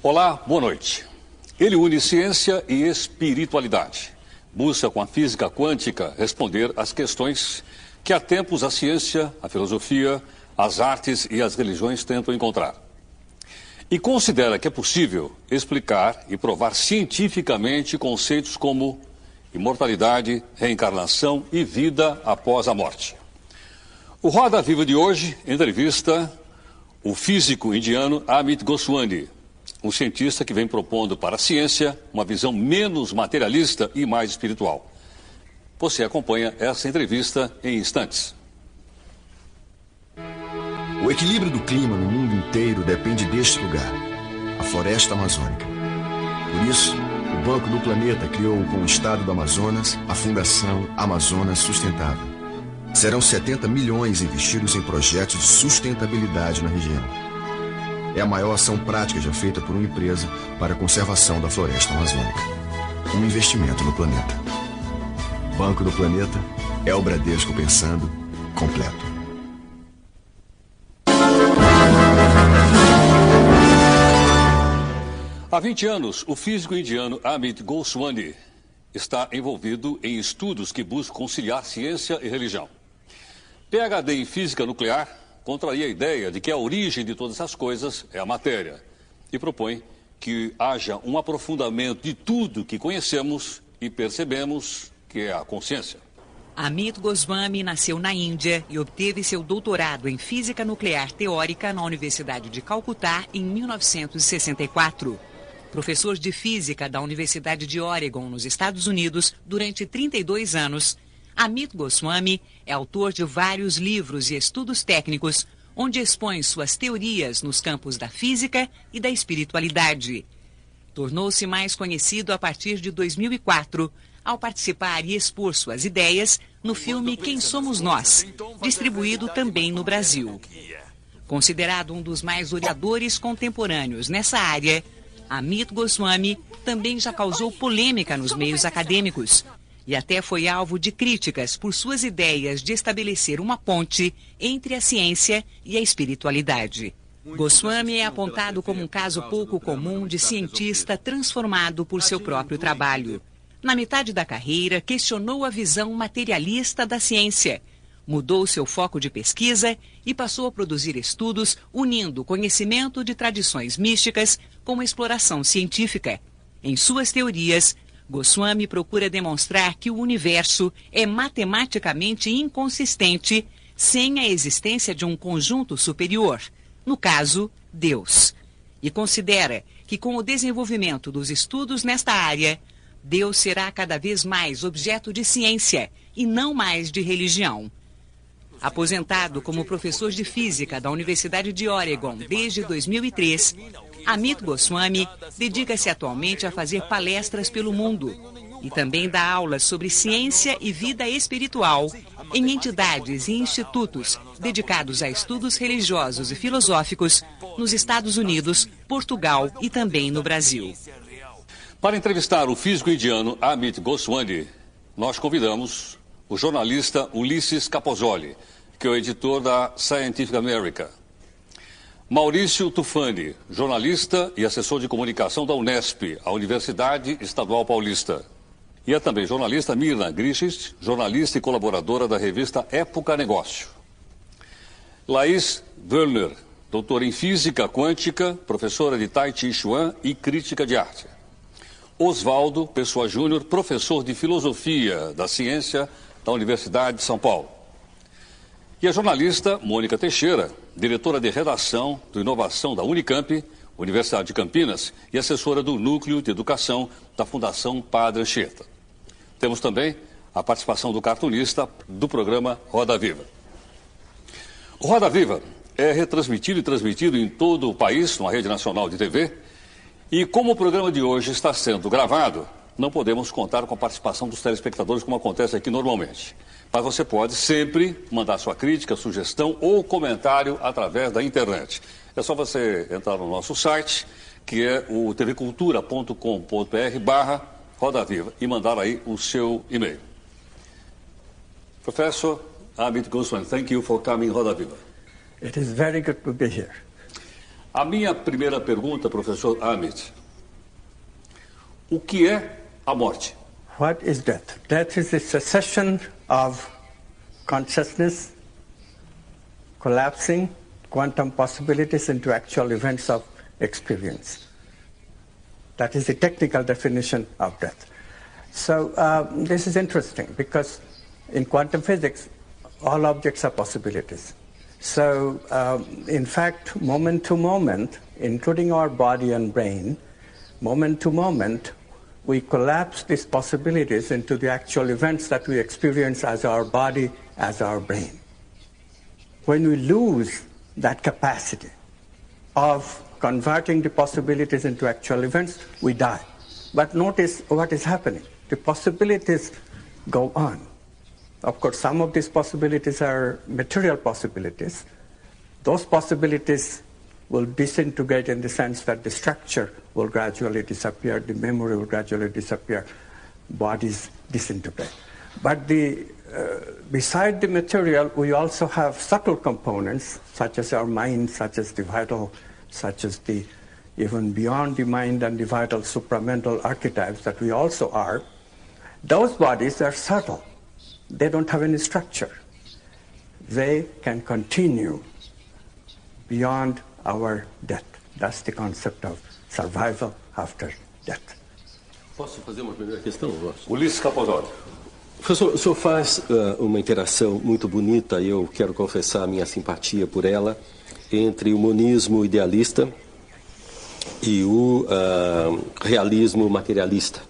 Olá, boa noite. Ele une ciência e espiritualidade. Busca com a física quântica responder às questões que há tempos a ciência, a filosofia, as artes e as religiões tentam encontrar. E considera que é possível explicar e provar cientificamente conceitos como imortalidade, reencarnação e vida após a morte. O Roda Viva de hoje entrevista o físico indiano Amit Goswami, um cientista que vem propondo para a ciência uma visão menos materialista e mais espiritual. Você acompanha essa entrevista em instantes. O equilíbrio do clima no mundo inteiro depende deste lugar, a floresta amazônica. Por isso, o Banco do Planeta criou com o Estado do Amazonas a Fundação Amazonas Sustentável. Serão 70 milhões investidos em projetos de sustentabilidade na região. É a maior ação prática já feita por uma empresa para a conservação da floresta amazônica. Um investimento no planeta. Banco do Planeta é o Bradesco pensando completo. Há 20 anos, o físico indiano Amit Goswami está envolvido em estudos que buscam conciliar ciência e religião. PhD em física nuclear, contraria a ideia de que a origem de todas as coisas é a matéria e propõe que haja um aprofundamento de tudo que conhecemos e percebemos, que é a consciência. Amit Goswami nasceu na Índia e obteve seu doutorado em física nuclear teórica na Universidade de Calcutá em 1964. Professor de física da Universidade de Oregon, nos Estados Unidos, durante 32 anos, Amit Goswami é autor de vários livros e estudos técnicos, onde expõe suas teorias nos campos da física e da espiritualidade. Tornou-se mais conhecido a partir de 2004, ao participar e expor suas ideias no filme Quem Somos Nós, distribuído também no Brasil. Considerado um dos mais oradores contemporâneos nessa área, Amit Goswami também já causou polêmica nos meios acadêmicos e até foi alvo de críticas por suas ideias de estabelecer uma ponte entre a ciência e a espiritualidade. Goswami é apontado como um caso pouco comum de cientista transformado por seu próprio trabalho. Na metade da carreira, questionou a visão materialista da ciência, mudou seu foco de pesquisa e passou a produzir estudos unindo o conhecimento de tradições místicas com a exploração científica. Em suas teorias, Goswami procura demonstrar que o universo é matematicamente inconsistente sem a existência de um conjunto superior, no caso, Deus. E considera que com o desenvolvimento dos estudos nesta área, Deus será cada vez mais objeto de ciência e não mais de religião. Aposentado como professor de física da Universidade de Oregon desde 2003, Amit Goswami dedica-se atualmente a fazer palestras pelo mundo e também dá aulas sobre ciência e vida espiritual em entidades e institutos dedicados a estudos religiosos e filosóficos nos Estados Unidos, Portugal e também no Brasil. Para entrevistar o físico indiano Amit Goswami, nós convidamos o jornalista Ulisses Capozoli, que é o editor da Scientific America. Maurício Tufani, jornalista e assessor de comunicação da Unesp, a Universidade Estadual Paulista. E é também jornalista Mirna Grichis, jornalista e colaboradora da revista Época Negócio. Laís Wörner, doutora em física quântica, professora de Tai Chi Chuan e crítica de arte. Oswaldo Pessoa Júnior, professor de filosofia da ciência da Universidade de São Paulo. E a jornalista Mônica Teixeira, diretora de redação do Inovação da Unicamp, Universidade de Campinas, e assessora do Núcleo de Educação da Fundação Padre Anchieta. Temos também a participação do cartunista do programa Roda Viva. O Roda Viva é retransmitido e transmitido em todo o país, numa rede nacional de TV, e como o programa de hoje está sendo gravado, não podemos contar com a participação dos telespectadores como acontece aqui normalmente. Mas você pode sempre mandar sua crítica, sugestão ou comentário através da internet. É só você entrar no nosso site, que é o tvcultura.com.br/Roda Viva e mandar aí o seu e-mail. Professor Amit Goswami, thank you for coming Roda Viva. It is very good to be here. A minha primeira pergunta, professor Amit, o que é a morte? What is death? Death is the cessation of consciousness, collapsing quantum possibilities into actual events of experience. That is the technical definition of death. So this is interesting because in quantum physics, all objects are possibilities. So in fact, moment to moment, including our body and brain, moment to moment, we collapse these possibilities into the actual events that we experience as our body, as our brain. When we lose that capacity of converting the possibilities into actual events, we die. But notice what is happening. The possibilities go on. Of course, some of these possibilities are material possibilities. Those possibilities will disintegrate in the sense that the structure will gradually disappear, the memory will gradually disappear, bodies disintegrate. But beside the material, we also have subtle components, such as our mind, such as the vital, such as the even beyond the mind and the vital supramental archetypes that we also are. Those bodies are subtle. They don't have any structure. They can continue beyond our death. That's the concept of survival after death. Posso fazer uma primeira questão? Ulisses Capozoli. Professor, o senhor faz uma interação muito bonita, e eu quero confessar a minha simpatia por ela, entre o monismo idealista e o realismo materialista.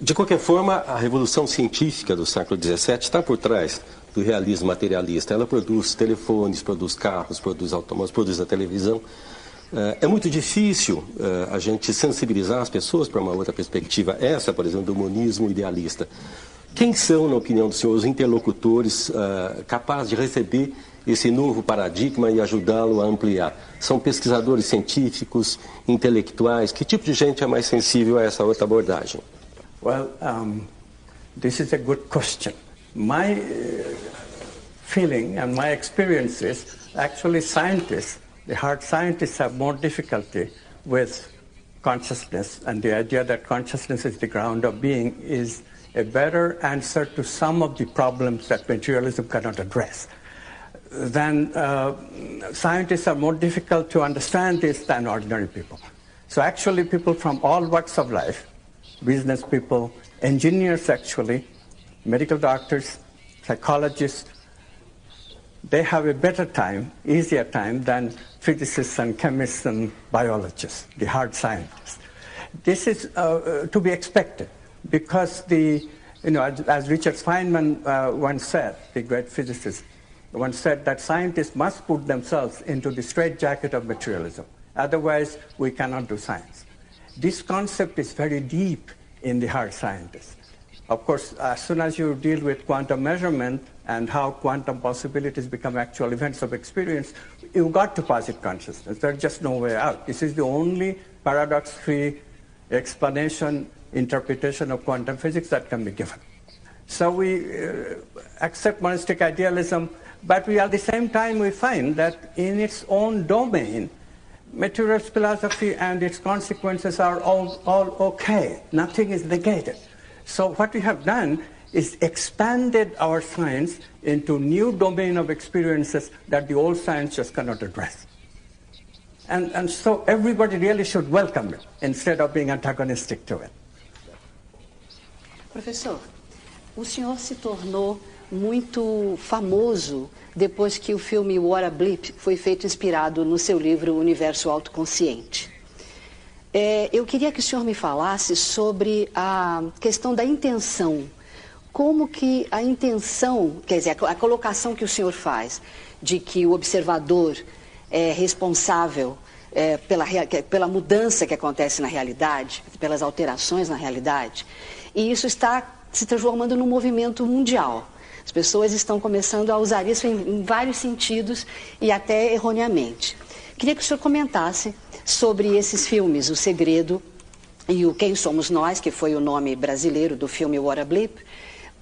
De qualquer forma, a revolução científica do século XVII está por trás do realismo materialista. Ela produz telefones, produz carros, produz automóveis, produz a televisão. É muito difícil a gente sensibilizar as pessoas para uma outra perspectiva, essa, por exemplo, do monismo idealista. Quem são, na opinião do senhor, os interlocutores capazes de receber esse novo paradigma e ajudá-lo a ampliar? São pesquisadores científicos, intelectuais? Que tipo de gente é mais sensível a essa outra abordagem? Well, this is a good question. My feeling and my experience is actually scientists, the hard scientists have more difficulty with consciousness, and the idea that consciousness is the ground of being is a better answer to some of the problems that materialism cannot address. Then scientists are more difficult to understand this than ordinary people. So actually people from all walks of life, business people, engineers actually, medical doctors, psychologists, they have a better time, easier time than physicists and chemists and biologists, the hard scientists. This is to be expected because as Richard Feynman once said, the great physicist, once said that scientists must put themselves into the straitjacket of materialism. Otherwise, we cannot do science. This concept is very deep in the hard scientists. Of course, as soon as you deal with quantum measurement and how quantum possibilities become actual events of experience, you've got to posit consciousness. There's just no way out. This is the only paradox-free explanation, interpretation of quantum physics that can be given. So we accept monistic idealism, but at the same time we find that in its own domain, materialist philosophy and its consequences are all okay. Nothing is negated. So what we have done is expanded our science into new domain of experiences that the old science just cannot address. And so everybody really should welcome it instead of being antagonistic to it. Professor, o senhor se tornou muito famoso depois que o filme What a Blip foi feito inspirado no seu livro Universo Autoconsciente. Eu queria que o senhor me falasse sobre a questão da intenção. Como que a intenção, quer dizer, a colocação que o senhor faz de que o observador é responsável pela mudança que acontece na realidade, pelas alterações na realidade, e isso está se transformando num movimento mundial. As pessoas estão começando a usar isso em vários sentidos e até erroneamente. Queria que o senhor comentasse sobre esses filmes, O Segredo e o Quem Somos Nós, que foi o nome brasileiro do filme What a Blip.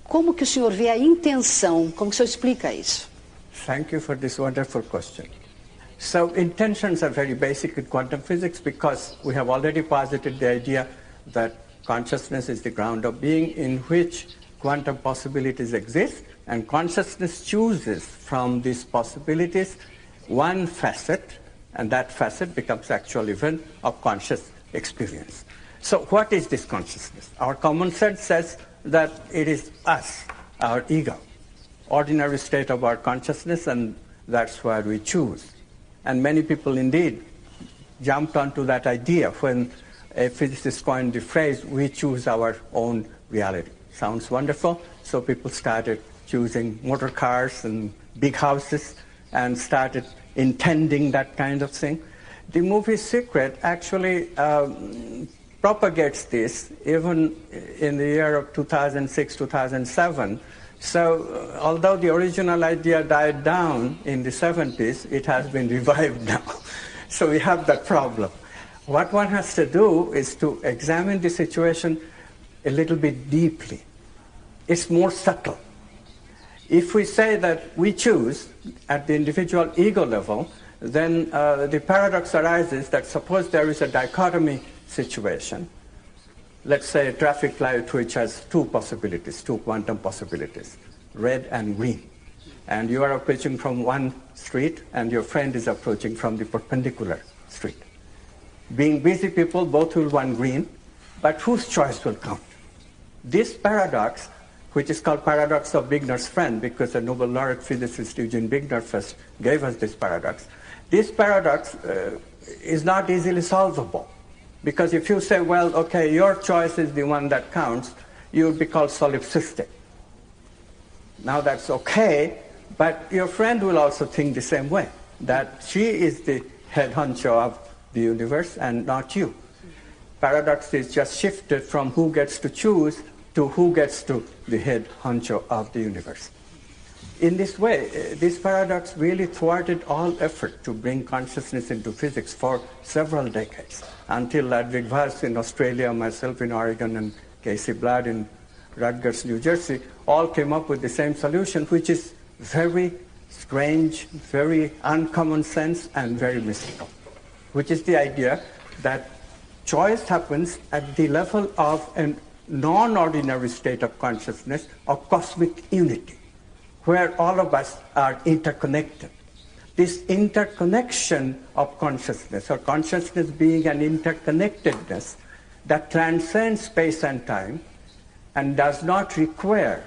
Como que o senhor vê a intenção, como que o senhor explica isso? Thank you for this wonderful question. So intentions are very basic in quantum physics because we have already posited the idea that consciousness is the ground of being in which quantum possibilities exist, and consciousness chooses from these possibilities one facet, and that facet becomes actual event of conscious experience. So what is this consciousness? Our common sense says that it is us, our ego, ordinary state of our consciousness, and that's where we choose. And many people indeed jumped onto that idea when a physicist coined the phrase, we choose our own reality. Sounds wonderful, so people started choosing motor cars and big houses and started intending that kind of thing. The movie Secret actually propagates this even in the year of 2006, 2007. So although the original idea died down in the 70s, it has been revived now. So we have that problem. What one has to do is to examine the situation a little bit deeply. It's more subtle. If we say that we choose at the individual ego level, then the paradox arises that suppose there is a dichotomy situation. Let's say a traffic light which has two possibilities, two quantum possibilities, red and green. And you are approaching from one street and your friend is approaching from the perpendicular street. Being busy people, both will want green, but whose choice will count? This paradox, which is called paradox of Wigner's friend, because the Nobel laureate physicist Eugene Wigner first gave us this paradox. This paradox is not easily solvable. Because if you say, well, okay, your choice is the one that counts, you'll be called solipsistic. Now that's okay, but your friend will also think the same way, that she is the head honcho of the universe and not you. Paradox is just shifted from who gets to choose to who gets to the head honcho of the universe. In this way, this paradox really thwarted all effort to bring consciousness into physics for several decades, until Ludwig Vaz in Australia, myself in Oregon, and Casey Blood in Rutgers, New Jersey, all came up with the same solution, which is very strange, very uncommon sense, and very mystical, which is the idea that choice happens at the level of a non-ordinary state of consciousness of cosmic unity, where all of us are interconnected. This interconnection of consciousness, or consciousness being an interconnectedness that transcends space and time and does not require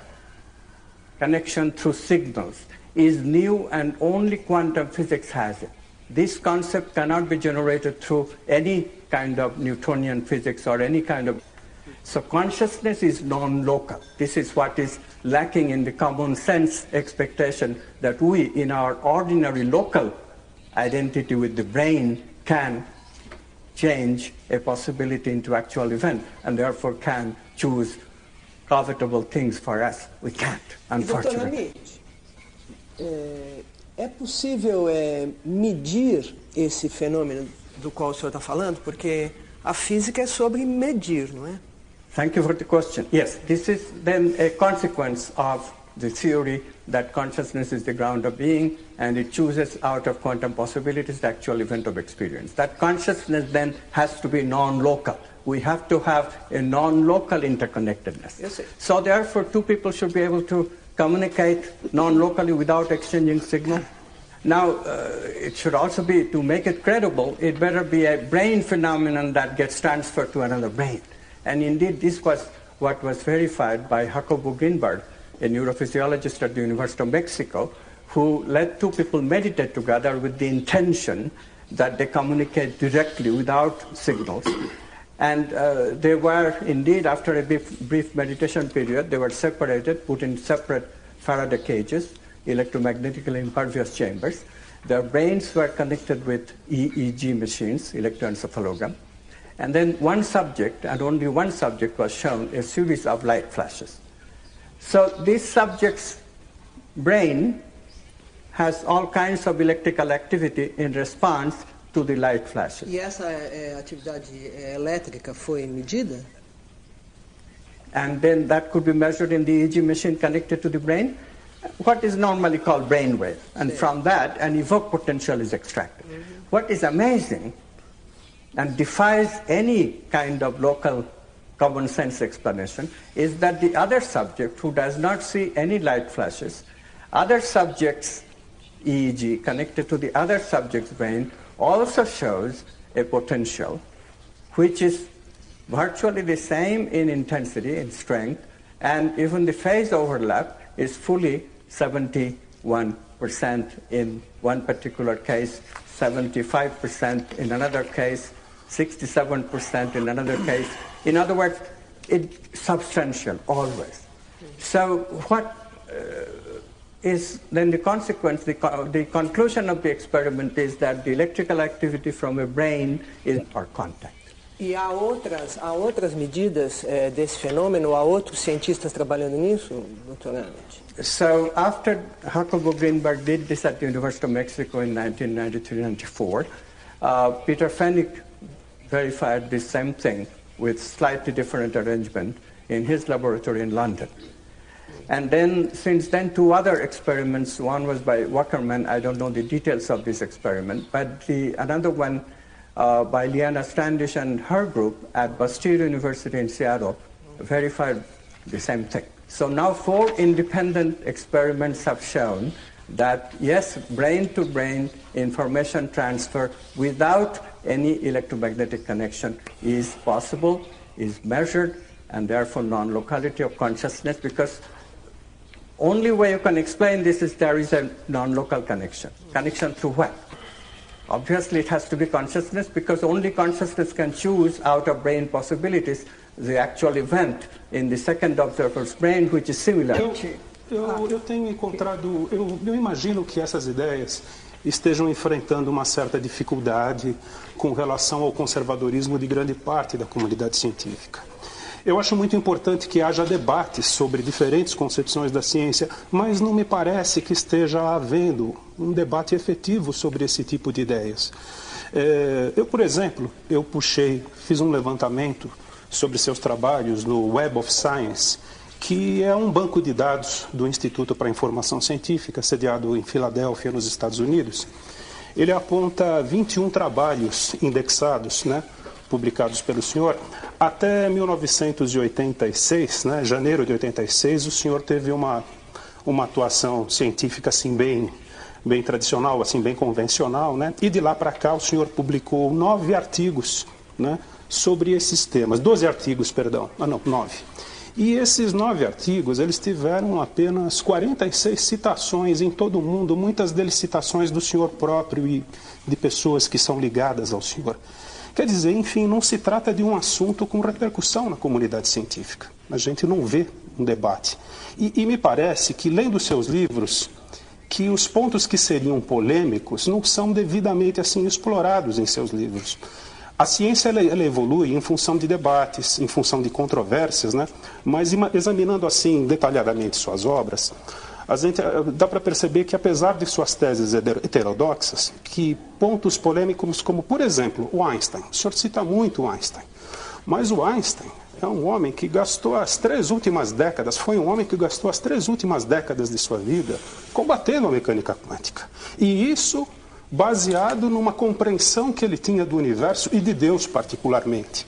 connection through signals, is new and only quantum physics has it. This concept cannot be generated through any kind of Newtonian physics or any kind of... So consciousness is non-local. This is what is lacking in the common sense expectation that we, in our ordinary local identity with the brain, can change a possibility into actual event and therefore can choose profitable things for us. We can't, unfortunately. É possível medir esse fenômeno do qual o senhor está falando? Porque a física é sobre medir, não é? Thank you for the question. Yes, this is then a consequence of the theory that consciousness is the ground of being and it chooses out of quantum possibilities the actual event of experience. That consciousness then has to be non-local. We have to have a non-local interconnectedness. Yes, sir. So therefore, two people should be able to communicate non-locally without exchanging signal. Now, it should also be, to make it credible, it better be a brain phenomenon that gets transferred to another brain. And indeed, this was what was verified by Jacobo Grinberg, a neurophysiologist at the University of Mexico, who let two people meditate together with the intention that they communicate directly without signals. And they were indeed, after a brief meditation period, they were separated, put in separate Faraday cages, electromagnetically impervious chambers. Their brains were connected with EEG machines, electroencephalogram. And then one subject, and only one subject, was shown a series of light flashes. So this subject's brain has all kinds of electrical activity in response to the light flashes. E essa atividade elétrica foi medida? And then that could be measured in the EEG machine connected to the brain. what is normally called brainwave. And from that, an evoked potential is extracted. What is amazing and defies any kind of local common sense explanation is that the other subject who does not see any light flashes, other subjects' EEG connected to the other subject's brain also shows a potential which is virtually the same in intensity, in strength, and even the phase overlap is fully 71% in one particular case, 75% in another case, 67% in another case. In other words, it's substantial always. So what is then the consequence, the conclusion of the experiment is that the electrical activity from a brain is our contact. E há outras medidas desse fenômeno? Há outros cientistas trabalhando nisso, Dr. Amit? So after Jacobo Greenberg did this at the University of Mexico in 1993-94, Peter Fenwick verified the same thing with slightly different arrangement in his laboratory in London. And then, since then, two other experiments. One was by Wackerman. I don't know the details of this experiment, but another one by Liana Standish and her group at Bastyr University in Seattle verified the same thing. So now 4 independent experiments have shown that, yes, brain-to-brain information transfer without any electromagnetic connection is possible, is measured, and therefore non-locality of consciousness, because only way you can explain this is there is a non-local connection. Connection through what? Obviously it has to be consciousness, because only consciousness can choose out of brain possibilities the actual event in the second observer's brain, which is similar. Eu tenho encontrado, eu imagino que essas ideias estejam enfrentando uma certa dificuldade com relação ao conservadorismo de grande parte da comunidade científica. Eu acho muito importante que haja debates sobre diferentes concepções da ciência, mas não me parece que esteja havendo um debate efetivo sobre esse tipo de ideias. Eu, por exemplo, fiz um levantamento sobre seus trabalhos no Web of Science, que é um banco de dados do Instituto para a Informação Científica, sediado em Filadélfia, nos Estados Unidos. Ele aponta 21 trabalhos indexados, publicados pelo senhor. Até 1986, janeiro de 86, o senhor teve uma atuação científica assim, bem tradicional, assim, bem convencional, e de lá para cá o senhor publicou 9 artigos sobre esses temas. 12 artigos, perdão. 9. E esses 9 artigos, eles tiveram apenas 46 citações em todo o mundo, muitas deles citações do senhor próprio e de pessoas que são ligadas ao senhor. Quer dizer, enfim, não se trata de um assunto com repercussão na comunidade científica. A gente não vê um debate. E me parece que, lendo seus livros, que os pontos que seriam polêmicos não são devidamente assim explorados em seus livros. A ciência ela evolui em função de debates, em função de controvérsias, mas examinando assim detalhadamente suas obras, dá para perceber que, apesar de suas teses heterodoxas, que pontos polêmicos como, por exemplo, o Einstein, o senhor cita muito o Einstein, mas o Einstein é um homem que gastou as 3 últimas décadas, de sua vida combatendo a mecânica quântica. E isso baseado numa compreensão que ele tinha do universo e de Deus particularmente.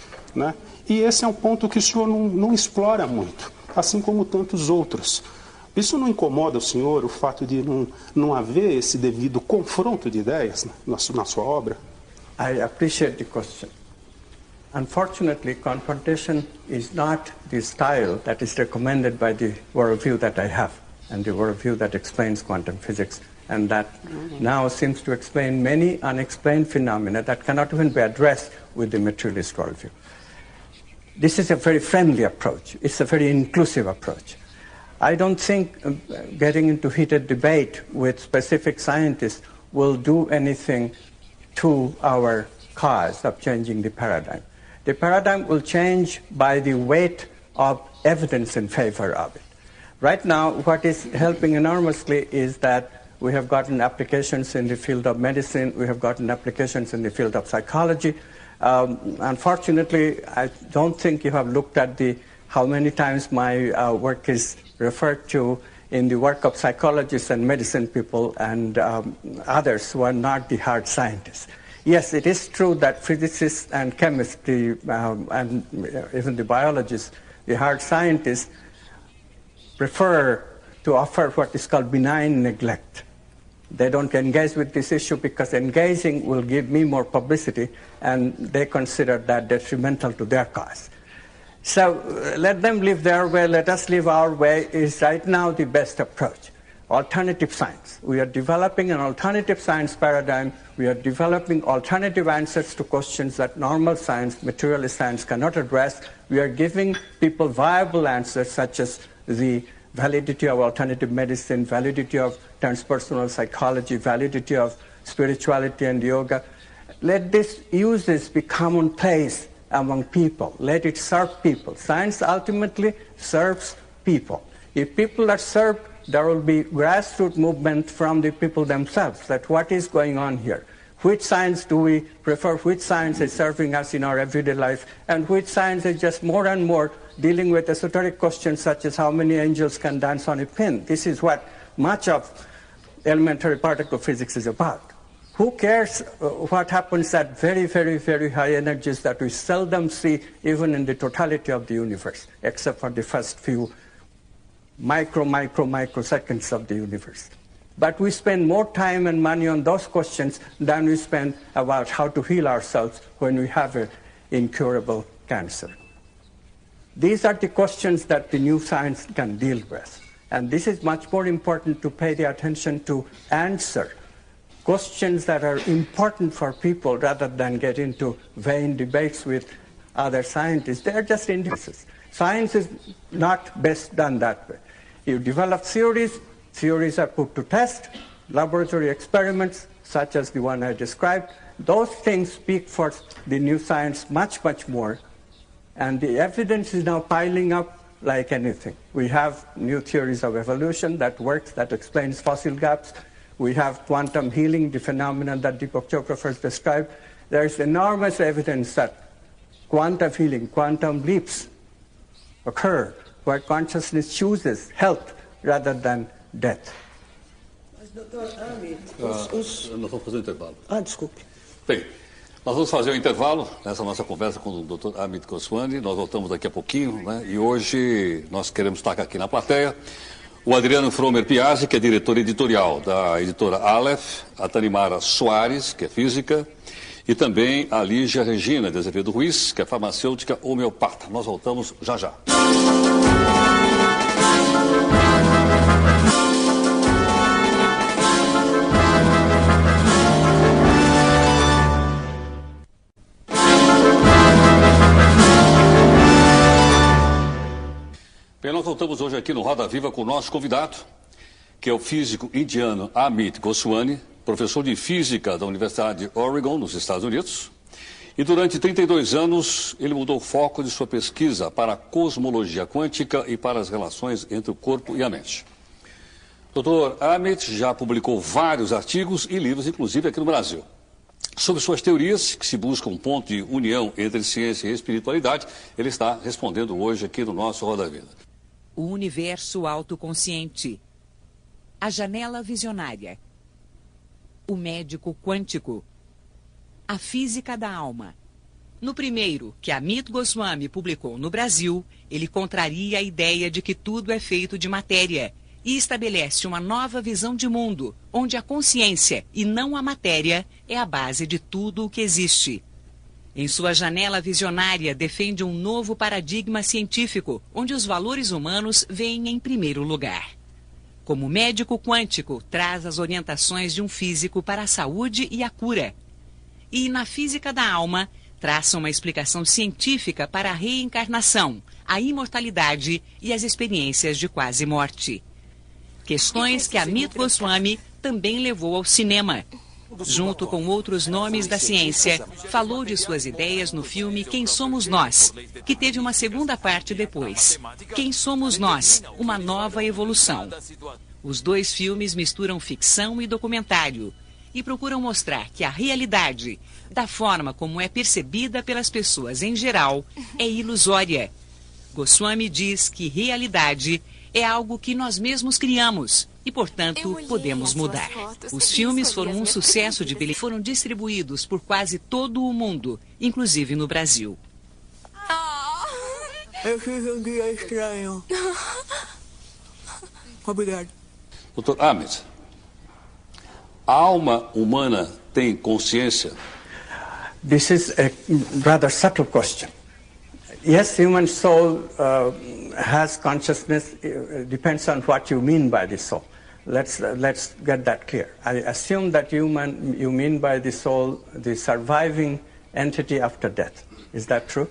E esse é um ponto que o senhor não explora muito, assim como tantos outros. Isso não incomoda o senhor, o fato de não haver esse devido confronto de ideias na sua obra? I appreciate the question. Unfortunately, confrontation is not the style that is recommended by the worldview that I have, and the worldview that explains quantum physics, and that now seems to explain many unexplained phenomena that cannot even be addressed with the materialist worldview. This is a very friendly approach. It's a very inclusive approach. I don't think getting into heated debate with specific scientists will do anything to our cause of changing the paradigm. The paradigm will change by the weight of evidence in favor of it. Right now, what is helping enormously is that we have gotten applications in the field of medicine, we have gotten applications in the field of psychology. Unfortunately, I don't think you have looked at how many times my work is referred to in the work of psychologists and medicine people and others who are not the hard scientists. Yes, it is true that physicists and chemists and even the biologists, the hard scientists, prefer to offer what is called benign neglect. They don't engage with this issue because engaging will give me more publicity, and they consider that detrimental to their cause. So let them live their way, let us live our way is right now the best approach. Alternative science. We are developing an alternative science paradigm. We are developing alternative answers to questions that normal science, materialist science cannot address. We are giving people viable answers such as the validity of alternative medicine, validity of transpersonal psychology, validity of spirituality and yoga. Let this uses be commonplace among people. Let it serve people. Science ultimately serves people. If people are served, there will be grassroots movement from the people themselves, that what is going on here? Which science do we prefer? Which science is serving us in our everyday life? And which science is just more and more dealing with esoteric questions such as how many angels can dance on a pin? This is what much of elementary particle physics is about. Who cares what happens at very, very, very high energies that we seldom see even in the totality of the universe, except for the first few microseconds of the universe. But we spend more time and money on those questions than we spend about how to heal ourselves when we have an incurable cancer. These are the questions that the new science can deal with. And this is much more important to pay the attention to answer questions that are important for people rather than get into vain debates with other scientists. They are just indices. Science is not best done that way. You develop theories, theories are put to test, laboratory experiments such as the one I described, those things speak for the new science much, much more. And the evidence is now piling up like anything. We have new theories of evolution that works, that explains fossil gaps. We have quantum healing, the phenomenon that Deepak Chopra first described. There is enormous evidence that quantum healing, quantum leaps occur where consciousness chooses health rather than death. Mas, doutor Amit, nós vamos fazer um intervalo. Desculpe. Bem, nós vamos fazer um intervalo nessa nossa conversa com o Dr. Amit Goswami. Nós voltamos daqui a pouquinho, né? E hoje nós queremos estar aqui na plateia o Adriano Fromer Piazzi, que é diretor editorial da editora Aleph, a Tanimara Soares, que é física, e também a Lígia Regina de Azevedo Ruiz, que é farmacêutica homeopata. Nós voltamos já já. Bem, nós voltamos hoje aqui no Roda Viva com o nosso convidado, que é o físico indiano Amit Goswami, professor de física da Universidade de Oregon, nos Estados Unidos. E durante 32 anos, ele mudou o foco de sua pesquisa para a cosmologia quântica e para as relações entre o corpo e a mente. Dr. Amit já publicou vários artigos e livros, inclusive aqui no Brasil. Sobre suas teorias, que se busca um ponto de união entre ciência e espiritualidade, ele está respondendo hoje aqui no nosso Roda Vida. O universo autoconsciente. A janela visionária. O médico quântico. A física da alma. No primeiro, que Amit Goswami publicou no Brasil, ele contraria a ideia de que tudo é feito de matéria e estabelece uma nova visão de mundo, onde a consciência e não a matéria é a base de tudo o que existe. Em sua janela visionária, defende um novo paradigma científico, onde os valores humanos vêm em primeiro lugar. Como médico quântico, traz as orientações de um físico para a saúde e a cura. E na física da alma, traça uma explicação científica para a reencarnação, a imortalidade e as experiências de quase morte. Questões que Amit Goswami também levou ao cinema. Junto com outros nomes da ciência, falou de suas ideias no filme Quem Somos Nós, que teve uma segunda parte depois. Quem Somos Nós? Uma nova evolução. Os dois filmes misturam ficção e documentário e procuram mostrar que a realidade, da forma como é percebida pelas pessoas em geral, é ilusória. Goswami diz que realidade é algo que nós mesmos criamos e, portanto, podemos mudar. Os filmes foram um sucesso de bilheteria, foram distribuídos por quase todo o mundo, inclusive no Brasil. Eu fiz um dia estranho. Obrigado. Dr. Amit, a alma humana tem consciência? This is a rather subtle question. Yes, human soul has consciousness. It depends on what you mean by the soul. Let's get that clear. I assume that you mean by the soul the surviving entity after death. Is that true?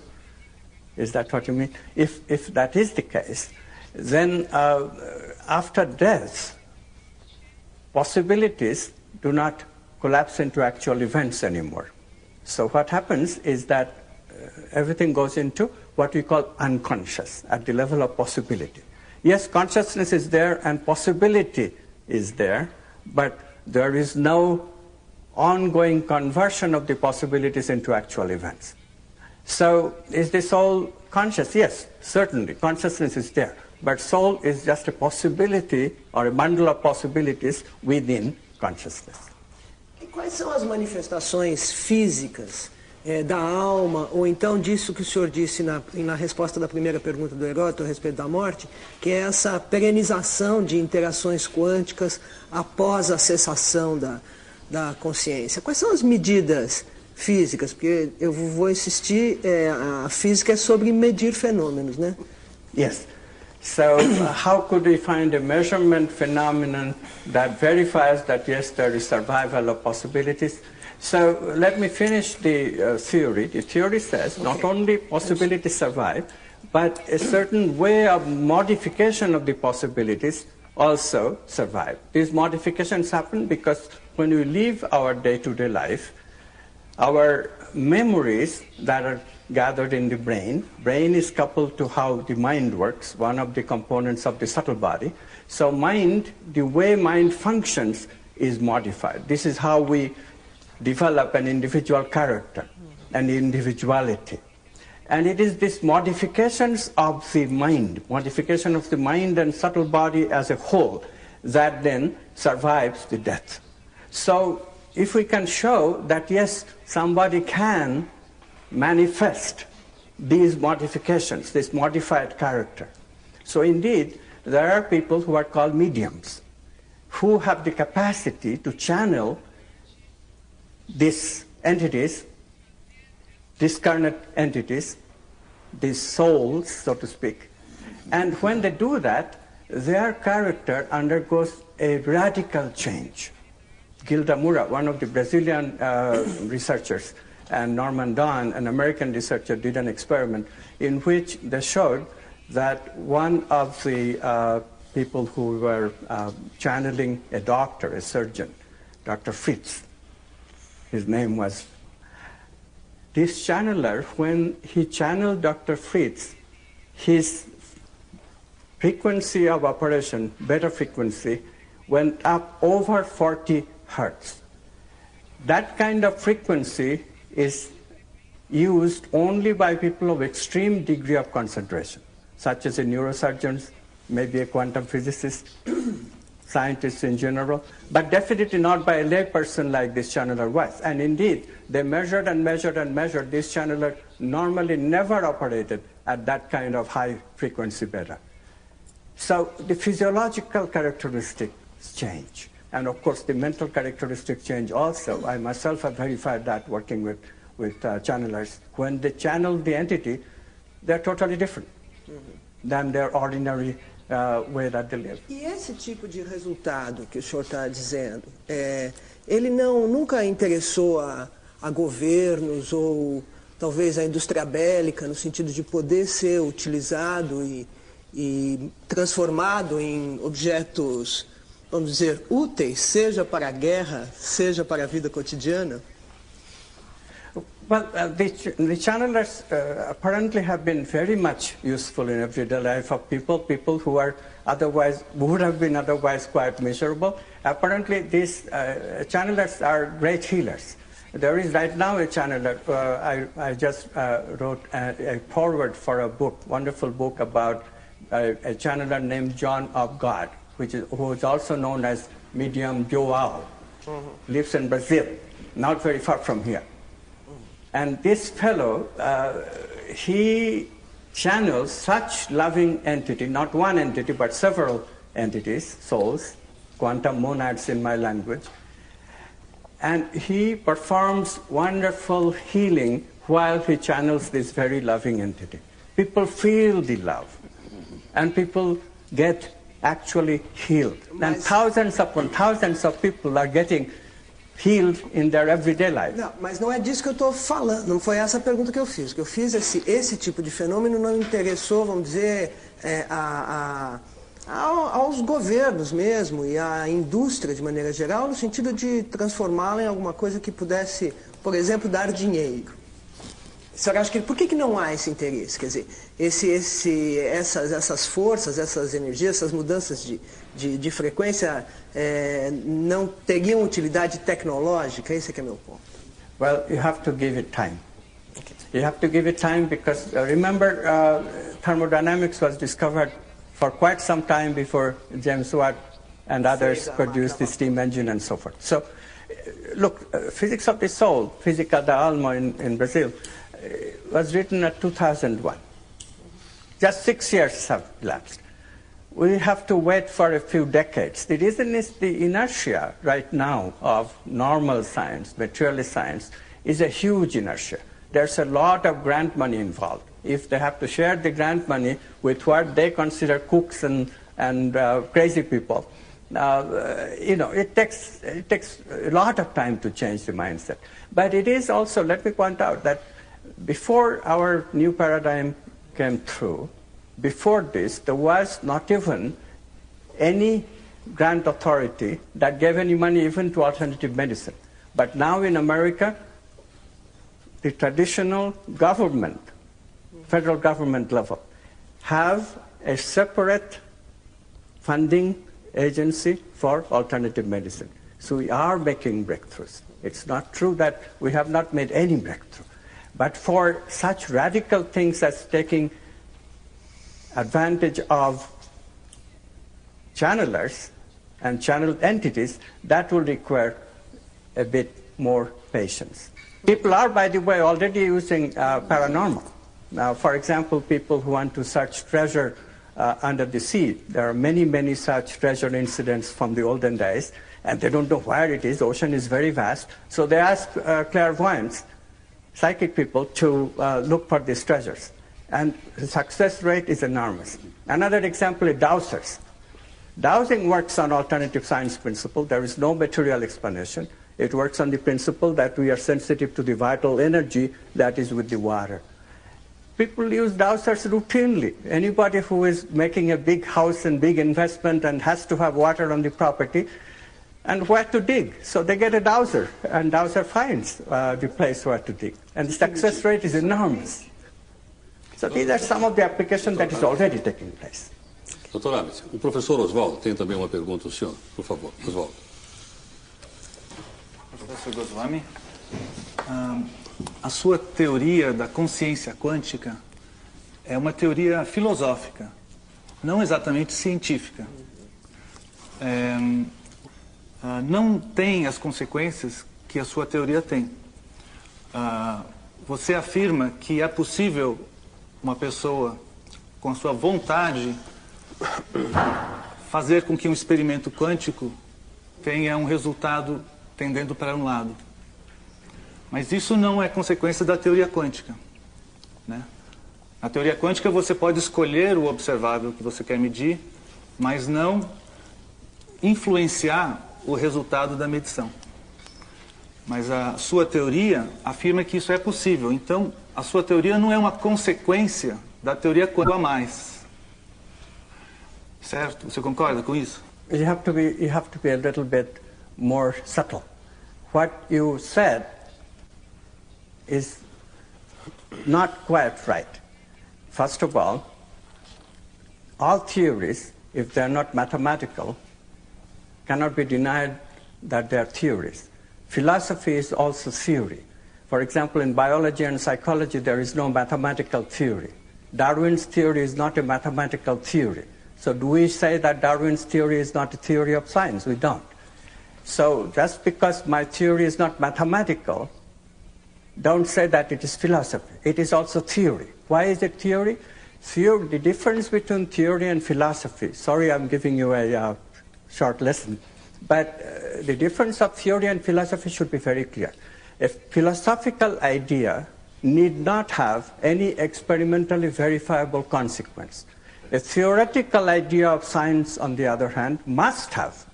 Is that what you mean? If that is the case, then after death, possibilities do not collapse into actual events anymore. So what happens is that everything goes into what we call unconscious, at the level of possibility. Yes, consciousness is there and possibility is there, but there is no ongoing conversion of the possibilities into actual events. So is the soul conscious? Yes, certainly, consciousness is there. But soul is just a possibility or a bundle of possibilities within consciousness. E quais são as manifestações físicas da alma, ou então disso que o senhor disse na resposta da primeira pergunta do Heródoto a respeito da morte, que é essa perenização de interações quânticas após a cessação da consciência? Quais são as medidas físicas? Porque eu vou insistir, a física é sobre medir fenômenos, né? Yes. So how could we find a measurement phenomenon that verifies that, yes, there is survival of possibilities? So let me finish the theory. The theory says not only possibilities survive, but a certain way of modification of the possibilities also survive. These modifications happen because when we live our day-to-day life, our memories that are gathered in the brain is coupled to how the mind works, one of the components of the subtle body. So mind, the way mind functions is modified. This is how we develop an individual character and individuality. And it is these modifications of the mind, modification of the mind and subtle body as a whole, that then survives the death. So if we can show that, yes, somebody can manifest these modifications, this modified character. So indeed, there are people who are called mediums, who have the capacity to channel these entities, discarnate entities, these souls, so to speak. And when they do that, their character undergoes a radical change. Gilda Moura, one of the Brazilian researchers, and Norman Don, an American researcher, did an experiment in which they showed that one of the people who were channeling a doctor, a surgeon, Dr. Fritz, his name was, this channeler, when he channeled Dr. Fritz, his frequency of operation, beta frequency, went up over 40 hertz. That kind of frequency is used only by people of extreme degree of concentration, such as a neurosurgeon, maybe a quantum physicist, scientists in general, but definitely not by a lay person like this channeler was. And indeed, they measured and measured and measured. This channeler normally never operated at that kind of high frequency beta. So the physiological characteristics change. And of course, the mental characteristics change also. I myself have verified that working with channelers. When they channel the entity, they're totally different than their ordinary way that they live. E esse tipo de resultado que o senhor está dizendo, ele nunca interessou a governos ou talvez a indústria bélica, no sentido de poder ser utilizado e transformado em objetos, vamos dizer, úteis, seja para a guerra, seja para a vida cotidiana? Well, the channelers apparently have been very much useful in everyday life of people who are would have been otherwise quite miserable. Apparently, these channelers are great healers. There is right now a channeler. I just wrote a foreword for a book, wonderful book about a channeler named John of God, who is also known as Medium Joao, lives in Brazil, not very far from here. And this fellow, he channels such loving entity, not one entity, but several entities, souls, quantum monads in my language. And he performs wonderful healing while he channels this very loving entity. People feel the love, and people get actually healed. And thousands upon thousands of people are getting healed in their everyday life. Não, mas não é disso que eu estou falando, não foi essa a pergunta que eu fiz. O que eu fiz é se esse tipo de fenômeno não interessou, vamos dizer, aos governos mesmo e à indústria de maneira geral, no sentido de transformá-la em alguma coisa que pudesse, por exemplo, dar dinheiro. Senhora, acho que por que não há esse interesse? Quer dizer, essas forças, essas energias, essas mudanças de frequência não teriam utilidade tecnológica? Esse é que é meu ponto. Well, you have to give it time. Okay. You have to give it time because remember, thermodynamics was discovered for quite some time before James Watt and others produced the steam engine and so forth. So, look, Physics of the Soul, Física da Alma in Brazil, was written at 2001. Just 6 years have elapsed. We have to wait for a few decades. The reason is the inertia right now of normal science, materialist science, is a huge inertia. There's a lot of grant money involved. If they have to share the grant money with what they consider kooks and crazy people, it takes a lot of time to change the mindset. But it is also, let me point out that before our new paradigm came through, before this, there was not even any grant authority that gave any money even to alternative medicine. But now in America, the traditional government, federal government level, have a separate funding agency for alternative medicine. So we are making breakthroughs. It's not true that we have not made any breakthrough. But for such radical things as taking advantage of channelers and channeled entities, that will require a bit more patience. People are, by the way, already using paranormal. Now, for example, people who want to search treasure under the sea, there are many, many such treasure incidents from the olden days, and they don't know where it is. The ocean is very vast. So they ask clairvoyants, psychic people, to look for these treasures. And the success rate is enormous. Another example is dowsers. Dowsing works on alternative science principle. There is no material explanation. It works on the principle that we are sensitive to the vital energy that is with the water. People use dowsers routinely. Anybody who is making a big house and big investment and has to have water on the property, and where to dig. So they get a dowser, and dowser finds the place where to dig. And the success rate is enormous. So these are some of the applications that is already taking place. Dr. Amit, o professor Oswaldo tem também uma pergunta ao senhor. Por favor, Oswaldo. Professor Goswami, a sua teoria da consciência quântica é uma teoria filosófica, não exatamente científica. Não tem as consequências que a sua teoria tem. Você afirma que é possível uma pessoa, com a sua vontade, fazer com que um experimento quântico tenha um resultado tendendo para um lado. Mas isso não é consequência da teoria quântica, né? Na teoria quântica você pode escolher o observável que você quer medir, mas não influenciar o resultado da medição. Mas a sua teoria afirma que isso é possível. Então, a sua teoria não é uma consequência da teoria quântica a mais. Certo? Você concorda com isso? You have to be a little bit more subtle. What you said is not quite right. First of all theories, if they're not mathematical, cannot be denied that they're theories. Philosophy is also theory. For example, in biology and psychology, there is no mathematical theory. Darwin's theory is not a mathematical theory. So do we say that Darwin's theory is not a theory of science? We don't. So just because my theory is not mathematical, don't say that it is philosophy. It is also theory. Why is it theory? The difference between theory and philosophy, sorry I'm giving you a short lesson, but the difference of theory and philosophy should be very clear. A philosophical idea need not have any experimentally verifiable consequence. A theoretical idea of science, on the other hand, must have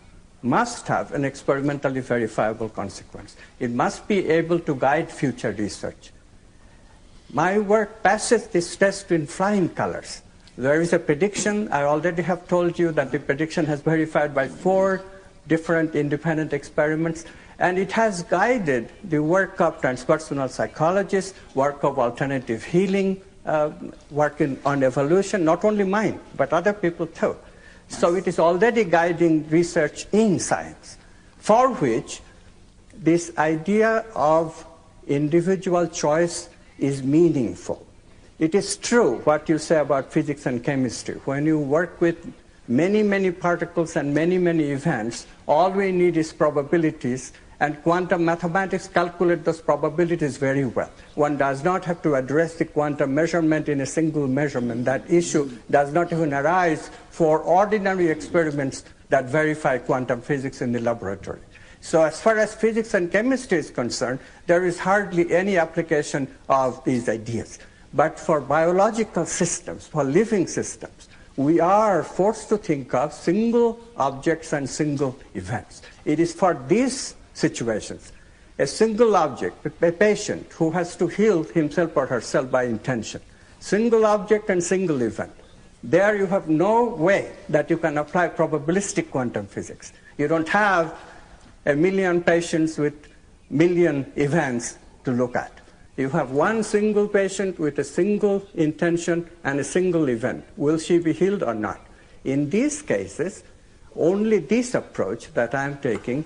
an experimentally verifiable consequence. It must be able to guide future research. My work passes this test in flying colors. There is a prediction. I already have told you that the prediction has verified by 4 different independent experiments, and it has guided the work of transpersonal psychologists, work of alternative healing, work on evolution, not only mine, but other people too. So it is already guiding research in science, for which this idea of individual choice is meaningful. It is true what you say about physics and chemistry. When you work with many, many particles and many, many events, all we need is probabilities, and quantum mathematics calculate those probabilities very well. One does not have to address the quantum measurement in a single measurement. That issue does not even arise for ordinary experiments that verify quantum physics in the laboratory. So as far as physics and chemistry is concerned, there is hardly any application of these ideas. But for biological systems, for living systems, we are forced to think of single objects and single events. It is for these situations, a single object, a patient who has to heal himself or herself by intention, single object and single event. There you have no way that you can apply probabilistic quantum physics. You don't have 1 million patients with 1 million events to look at. You have one single patient with a single intention and a single event. Will she be healed or not? In these cases, only this approach that I am taking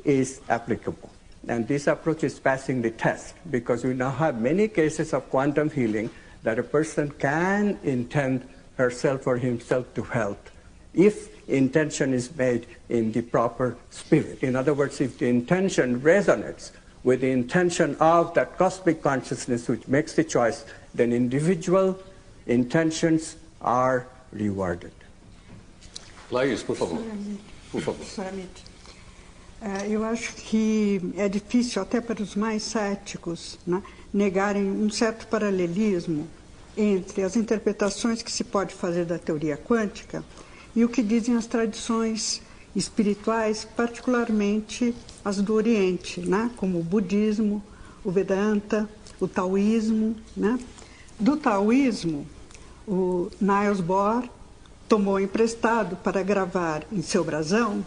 is applicable. And this approach is passing the test, because we now have many cases of quantum healing that a person can intend herself or himself to health if intention is made in the proper spirit. In other words, if the intention resonates with the intention of that cosmic consciousness which makes the choice, then individual intentions are rewarded. Laís, por favor. Por favor. Eu acho que é difícil, até para os mais céticos, né, negarem um certo paralelismo entre as interpretações que se pode fazer da teoria quântica e o que dizem as tradições espirituais, particularmente as do Oriente, né, como o budismo, o Vedanta, o taoísmo. Né. Do taoísmo, o Niels Bohr tomou emprestado para gravar em seu brasão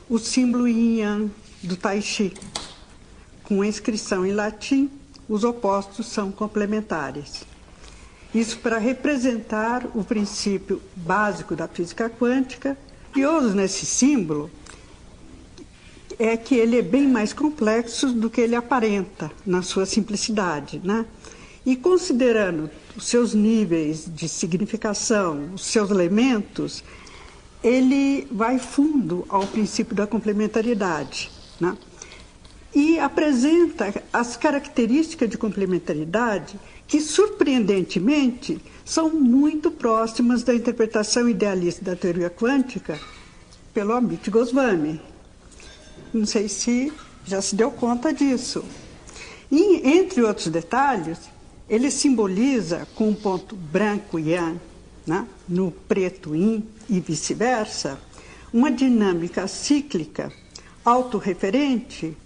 o símbolo yin-yang do Tai Chi. Com a inscrição em latim, os opostos são complementares. Isso para representar o princípio básico da física quântica. E curioso nesse símbolo é que ele é bem mais complexo do que ele aparenta na sua simplicidade, né? E considerando os seus níveis de significação, os seus elementos, ele vai fundo ao princípio da complementaridade, né? E apresenta as características de complementaridade que, surpreendentemente, são muito próximas da interpretação idealista da teoria quântica pelo Amit Goswami. Não sei se já se deu conta disso. E, entre outros detalhes, ele simboliza com um ponto branco yang, né, no preto yin e vice-versa, uma dinâmica cíclica autorreferente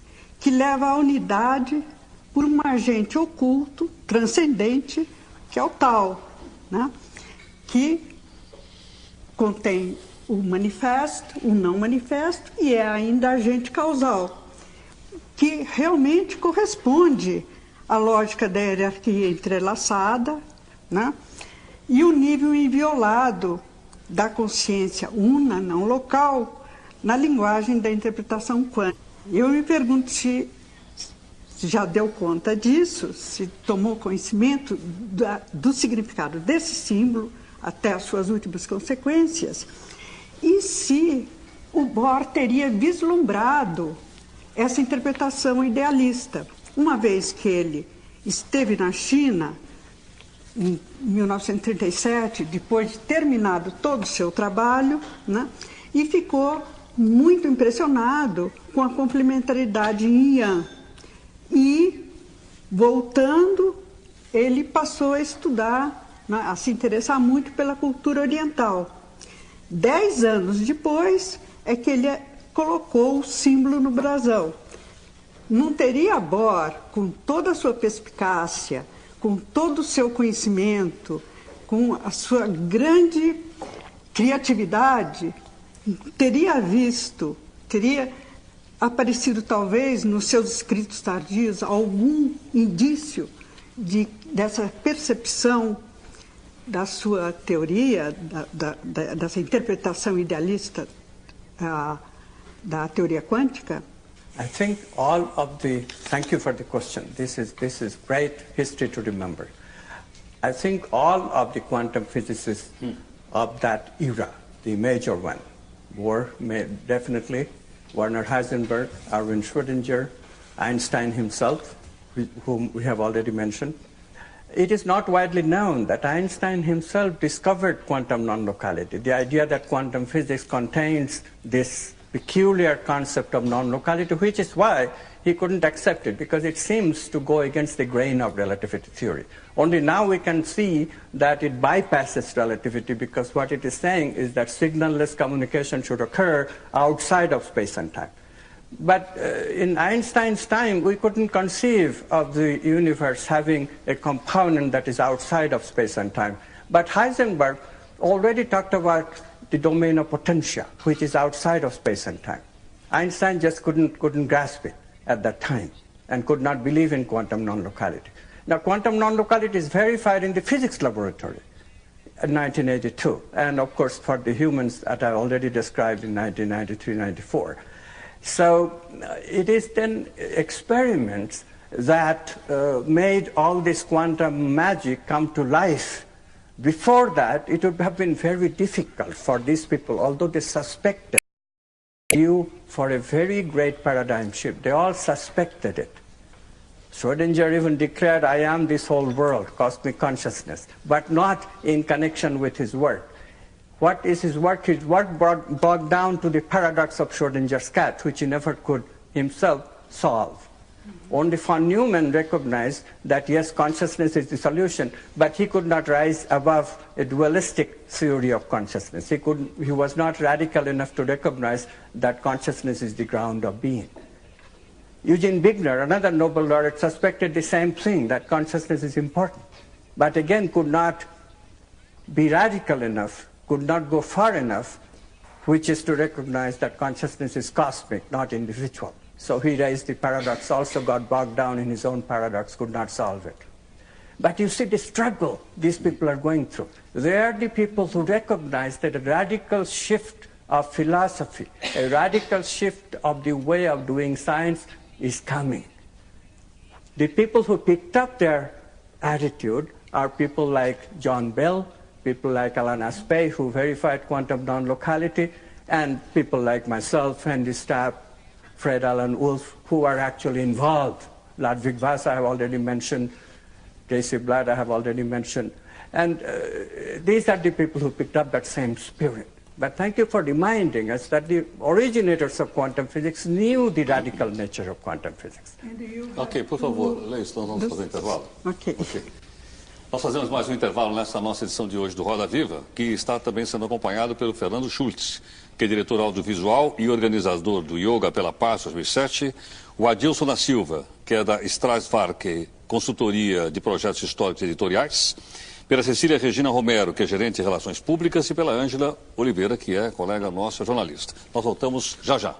que leva à unidade por um agente oculto, transcendente, que é o Tao, né, que contém o manifesto, o não manifesto, e é ainda agente causal, que realmente corresponde à lógica da hierarquia entrelaçada, né, e o nível inviolado da consciência una, não local, na linguagem da interpretação quântica. Eu me pergunto se já deu conta disso, se tomou conhecimento do significado desse símbolo até as suas últimas consequências, e se o Bohr teria vislumbrado essa interpretação idealista, uma vez que ele esteve na China em 1937, depois de terminado todo o seu trabalho, né, e ficou muito impressionado com a complementaridade em Yang. E, voltando, ele passou a estudar, né, a se interessar muito pela cultura oriental. 10 anos depois é que ele colocou o símbolo no brasão. Não teria Bohr, com toda a sua perspicácia, com todo o seu conhecimento, com a sua grande criatividade, teria aparecido talvez nos seus escritos tardios algum indício dessa percepção da sua teoria, dessa interpretação idealista da teoria quântica? I think thank you for the question. This is great history to remember. I think all of the quantum physicists of that era, the major one, were definitely Werner Heisenberg, Erwin Schrödinger, Einstein himself, whom we have already mentioned. It is not widely known that Einstein himself discovered quantum non-locality, the idea that quantum physics contains this peculiar concept of non-locality, which is why he couldn't accept it, because it seems to go against the grain of relativity theory. Only now we can see that it bypasses relativity, because what it is saying is that signal-less communication should occur outside of space and time. But in Einstein's time, we couldn't conceive of the universe having a component that is outside of space and time. But Heisenberg already talked about the domain of potentia, which is outside of space and time. Einstein just couldn't grasp it at that time and could not believe in quantum non-locality. Now, quantum non-locality is verified in the physics laboratory in 1982, and of course for the humans that I already described in 1993-94. So it is then experiments that made all this quantum magic come to life. Before that, it would have been very difficult for these people, although they suspected due for a very great paradigm shift. They all suspected it. Schrödinger even declared, I am this whole world, cosmic consciousness, but not in connection with his work. What is his work? His work brought down to the paradox of Schrödinger's cat, which he never could himself solve. Only von Neumann recognized that, yes, consciousness is the solution, but he could not rise above a dualistic theory of consciousness. He was not radical enough to recognize that consciousness is the ground of being. Eugene Wigner, another Nobel laureate, suspected the same thing, that consciousness is important, but again could not be radical enough, could not go far enough, which is to recognize that consciousness is cosmic, not individual. So he raised the paradox, also got bogged down in his own paradox, could not solve it. But you see the struggle these people are going through. They are the people who recognize that a radical shift of philosophy, a radical shift of the way of doing science is coming. The people who picked up their attitude are people like John Bell, people like Alan Aspect, who verified quantum non-locality, and people like myself, Henry Stapp, Fred Alan Wolf, who are actually involved. Ludwig Voss, I have already mentioned. J.C. Blatt, I have already mentioned. And these are the people who picked up that same spirit. But thank you for reminding us that the originators of quantum physics knew the radical nature of quantum physics. Ok, por favor, leia isso, nós vamos fazer um intervalo. Ok. Nós fazemos mais um intervalo nessa nossa edição de hoje do Roda Viva, que está também sendo acompanhado pelo Fernando Schultz, que é diretor audiovisual e organizador do Yoga pela Paz 2007, o Adilson da Silva, que é da Strasvark, consultoria de projetos históricos e editoriais, pela Cecília Regina Romero, que é gerente de relações públicas, e pela Ângela Oliveira, que é colega nossa jornalista. Nós voltamos já já.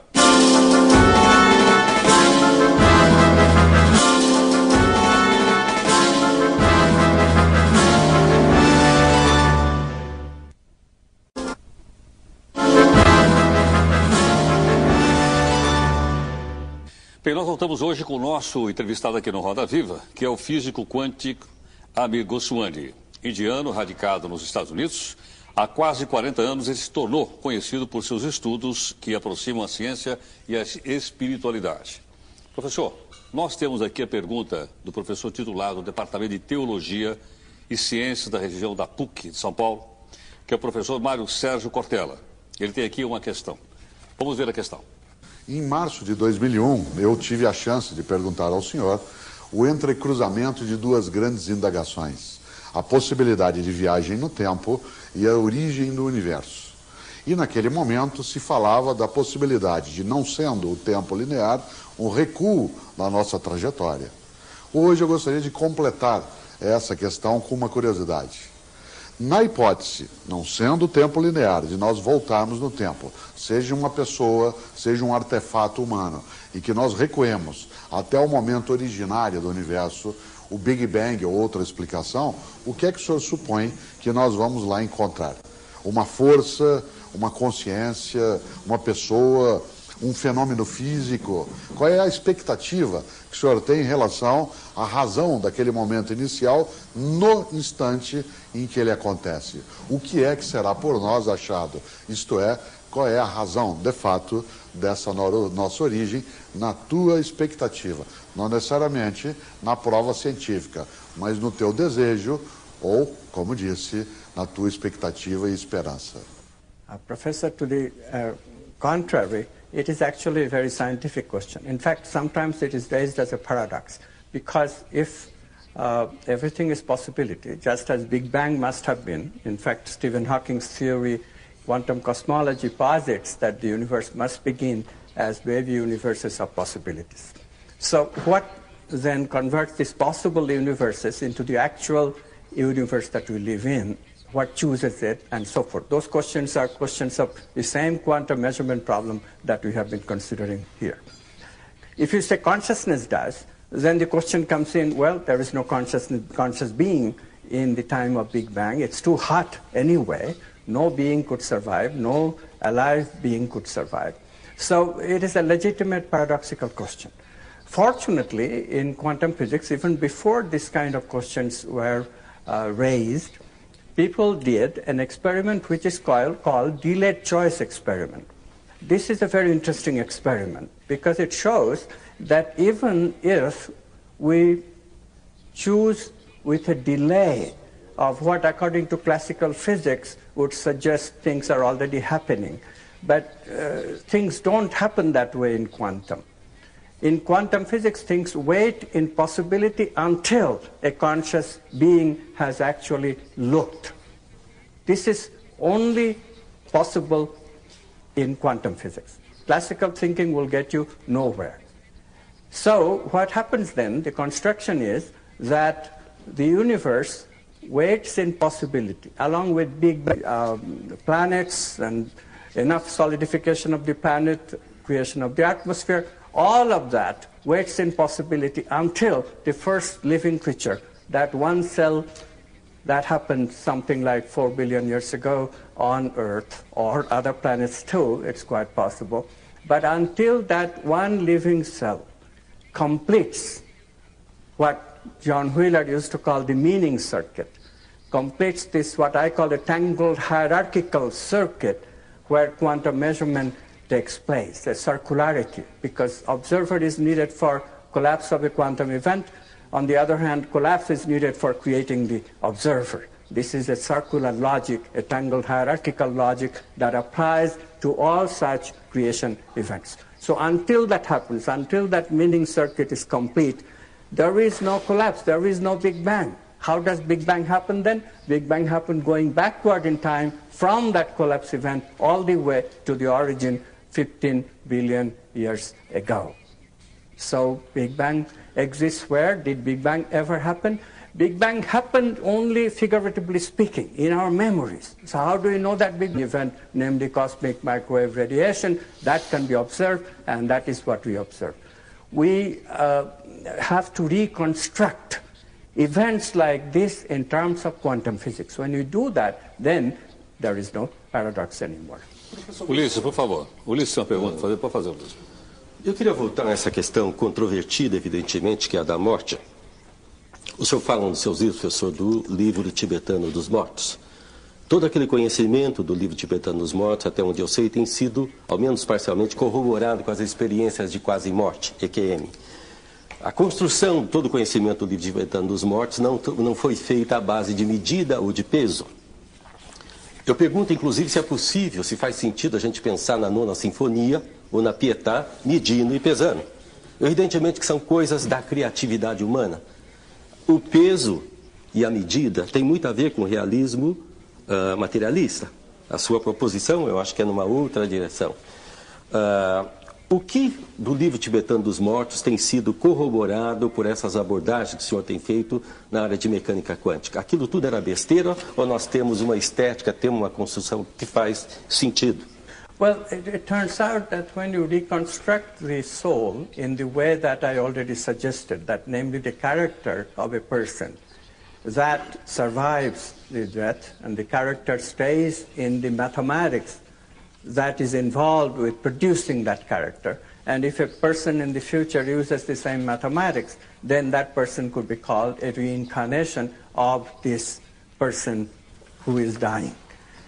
Bem, nós voltamos hoje com o nosso entrevistado aqui no Roda Viva, que é o físico quântico Amit Goswami, indiano radicado nos Estados Unidos. Há quase 40 anos ele se tornou conhecido por seus estudos que aproximam a ciência e a espiritualidade. Professor, nós temos aqui a pergunta do professor titular do Departamento de Teologia e Ciências da região da PUC de São Paulo, que é o professor Mário Sérgio Cortella. Ele tem aqui uma questão. Vamos ver a questão. Em março de 2001, eu tive a chance de perguntar ao senhor o entrecruzamento de duas grandes indagações: a possibilidade de viagem no tempo e a origem do universo. E naquele momento se falava da possibilidade de, não sendo o tempo linear, um recuo na nossa trajetória. Hoje eu gostaria de completar essa questão com uma curiosidade. Na hipótese, não sendo o tempo linear, de nós voltarmos no tempo, seja uma pessoa, seja um artefato humano, e que nós recuemos até o momento originário do universo, o Big Bang ou outra explicação, o que é que o senhor supõe que nós vamos lá encontrar? Uma força, uma consciência, uma pessoa, um fenômeno físico? Qual é a expectativa que o senhor tem em relação à razão daquele momento inicial no instante em que ele acontece? O que é que será por nós achado? Isto é, qual é a razão, de fato, dessa nossa origem na tua expectativa? Não necessariamente na prova científica, mas no teu desejo ou, como disse, na tua expectativa e esperança. Professor, to the contrary, it is actually a very scientific question. In fact, sometimes it is raised as a paradox, because if everything is possibility, just as Big Bang must have been, in fact, Stephen Hawking's theory, quantum cosmology posits that the universe must begin as wavy universes of possibilities. So what then converts these possible universes into the actual universe that we live in? What chooses it, and so forth? Those questions are questions of the same quantum measurement problem that we have been considering here. If you say consciousness does, then the question comes in, well, there is no conscious being in the time of Big Bang. It's too hot anyway. No being could survive. No alive being could survive. So it is a legitimate paradoxical question. Fortunately, in quantum physics, even before this kind of questions were raised, people did an experiment which is called delayed choice experiment. This is a very interesting experiment because it shows that even if we choose with a delay of what, according to classical physics, would suggest things are already happening, but things don't happen that way in quantum. In quantum physics, things wait in possibility until a conscious being has actually looked. This is only possible in quantum physics. Classical thinking will get you nowhere. So what happens then, the construction is that the universe waits in possibility, along with big planets and enough solidification of the planet, creation of the atmosphere. All of that waits in possibility until the first living creature, that one cell that happened something like 4 billion years ago on Earth, or other planets too, it's quite possible. But until that one living cell completes what John Wheeler used to call the meaning circuit, completes this what I call a tangled hierarchical circuit where quantum measurement takes place, a circularity, because observer is needed for collapse of a quantum event. On the other hand, collapse is needed for creating the observer. This is a circular logic, a tangled hierarchical logic that applies to all such creation events. So until that happens, until that meaning circuit is complete, there is no collapse, there is no Big Bang. How does Big Bang happen then? Big Bang happened going backward in time from that collapse event all the way to the origin 15 billion years ago. So Big Bang exists where? Did Big Bang ever happen? Big Bang happened only figuratively speaking in our memories. So how do we know that big event, namely cosmic microwave radiation? That can be observed, and that is what we observe. We have to reconstruct events like this in terms of quantum physics. When you do that, then there is no paradox anymore. Ulisses, por favor. Ulisses tem uma pergunta para fazer, pode fazer, Ulisses. Eu queria voltar a essa questão controvertida, evidentemente, que é a da morte. O senhor fala nos seus livros, professor, do livro tibetano dos mortos. Todo aquele conhecimento do livro tibetano dos mortos, até onde eu sei, tem sido, ao menos parcialmente, corroborado com as experiências de quase morte, EQM. A construção de todo o conhecimento do livro tibetano dos mortos não foi feita à base de medida ou de peso. Eu pergunto, inclusive, se é possível, se faz sentido a gente pensar na Nona Sinfonia ou na Pietà, medindo e pesando. Evidentemente que são coisas da criatividade humana. O peso e a medida tem muito a ver com o realismo materialista. A sua proposição, eu acho que é numa outra direção. O que do livro tibetano dos mortos tem sido corroborado por essas abordagens que o senhor tem feito na área de mecânica quântica? Aquilo tudo era besteira ou nós temos uma estética, temos uma construção que faz sentido? Well, it turns out that when you reconstruct the soul in the way that I already suggested, that namely the character of a person, that survives the death and the character stays in the mathematics that is involved with producing that character. And if a person in the future uses the same mathematics, then that person could be called a reincarnation of this person who is dying.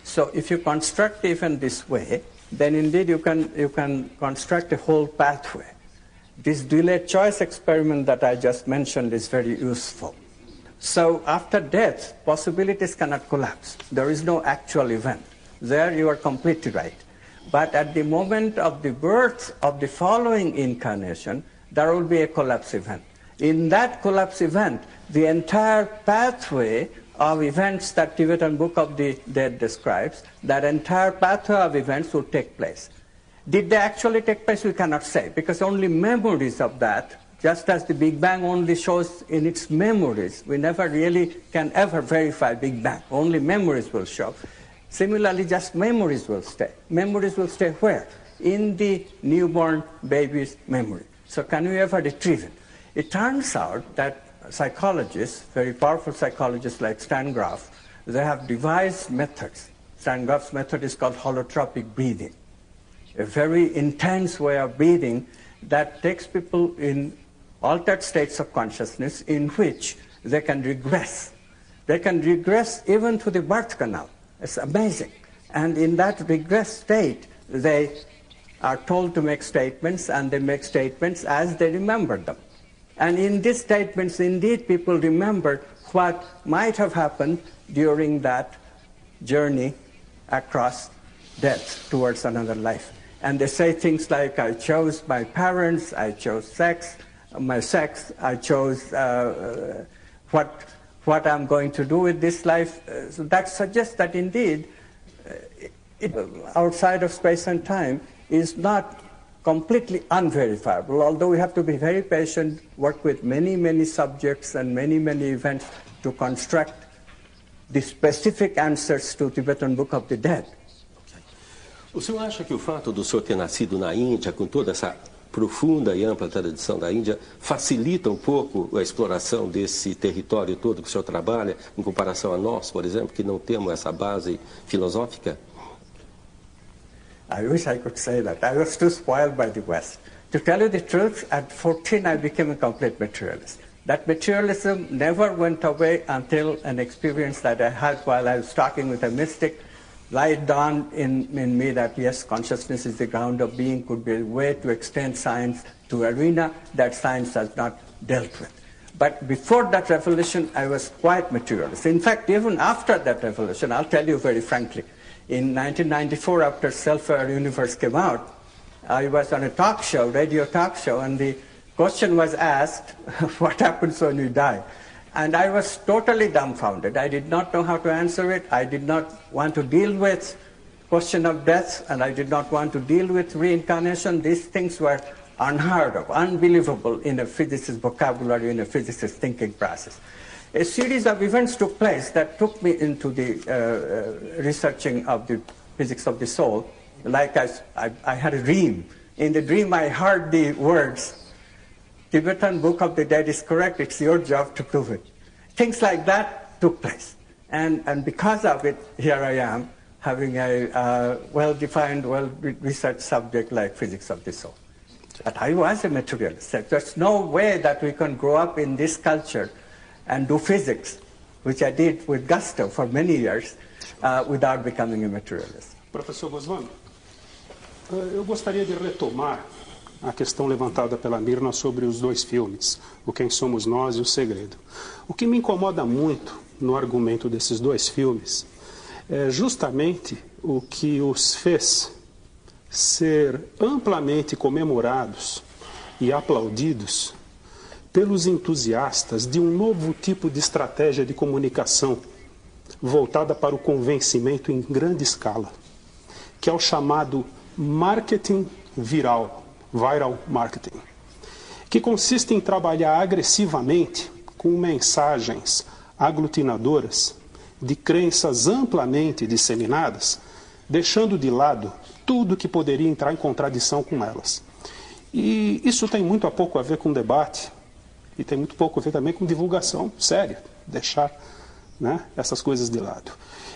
So if you construct even this way, then indeed you can construct a whole pathway. This delayed choice experiment that I just mentioned is very useful. So after death, possibilities cannot collapse. There is no actual event. There you are completely right. But at the moment of the birth of the following incarnation, there will be a collapse event. In that collapse event, the entire pathway of events that Tibetan Book of the Dead describes, that entire pathway of events will take place. Did they actually take place? We cannot say, because only memories of that, just as the Big Bang only shows in its memories, we never really can ever verify Big Bang. Only memories will show. Similarly, just memories will stay. Memories will stay where? In the newborn baby's memory. So can we ever retrieve it? It turns out that psychologists, very powerful psychologists like Stan Grof, they have devised methods. Stan Grof's method is called holotropic breathing, a very intense way of breathing that takes people in altered states of consciousness in which they can regress. They can regress even to the birth canal. It's amazing. And in that regress state, they are told to make statements, and they make statements as they remember them. And in these statements, indeed, people remember what might have happened during that journey across death towards another life. And they say things like, I chose my parents, I chose my sex, I chose what I'm going to do with this life. So that suggests that indeed, outside of space and time is not completely unverifiable, although we have to be very patient, work with many, many subjects and many, many events to construct the specific answers to Tibetan Book of the Dead. O senhor acha que o fato do senhor ter nascido na Índia, com toda essa profunda e ampla tradição da Índia, facilita um pouco a exploração desse território todo que o senhor trabalha, em comparação a nós, por exemplo, que não temos essa base filosófica? I wish I could say that. I was too spoiled by the West. To tell you the truth, at 14 I became a complete materialist. That materialism never went away until an experience that I had while I was talking with a mystic light dawned in me that yes, consciousness is the ground of being, could be a way to extend science to an arena that science has not dealt with. But before that revelation, I was quite materialist. In fact, even after that revelation, I'll tell you very frankly, in 1994, after Self-Aware Universe came out, I was on a talk show, radio talk show, and the question was asked, what happens when you die? And I was totally dumbfounded. I did not know how to answer it. I did not want to deal with question of death, and I did not want to deal with reincarnation. These things were unheard of, unbelievable in a physicist's vocabulary, in a physicist's thinking process. A series of events took place that took me into the researching of the physics of the soul. Like I had a dream. In the dream I heard the words, Tibetan Book of the Dead is correct, it's your job to prove it. Things like that took place. And because of it, here I am, having a well-defined, well-researched subject like physics of the soul. But I was a materialist. There's no way that we can grow up in this culture and do physics, which I did with gusto for many years, without becoming a materialist. Professor Goswami, eu gostaria de retomar a questão levantada pela Mirna sobre os dois filmes, O Quem Somos Nós e O Segredo. O que me incomoda muito no argumento desses dois filmes é justamente o que os fez ser amplamente comemorados e aplaudidos pelos entusiastas de um novo tipo de estratégia de comunicação voltada para o convencimento em grande escala, que é o chamado marketing viral marketing, que consiste em trabalhar agressivamente com mensagens aglutinadoras de crenças amplamente disseminadas, deixando de lado tudo que poderia entrar em contradição com elas. E isso tem muito pouco a ver com debate e tem muito pouco a ver também com divulgação séria, deixar, né, essas coisas de lado.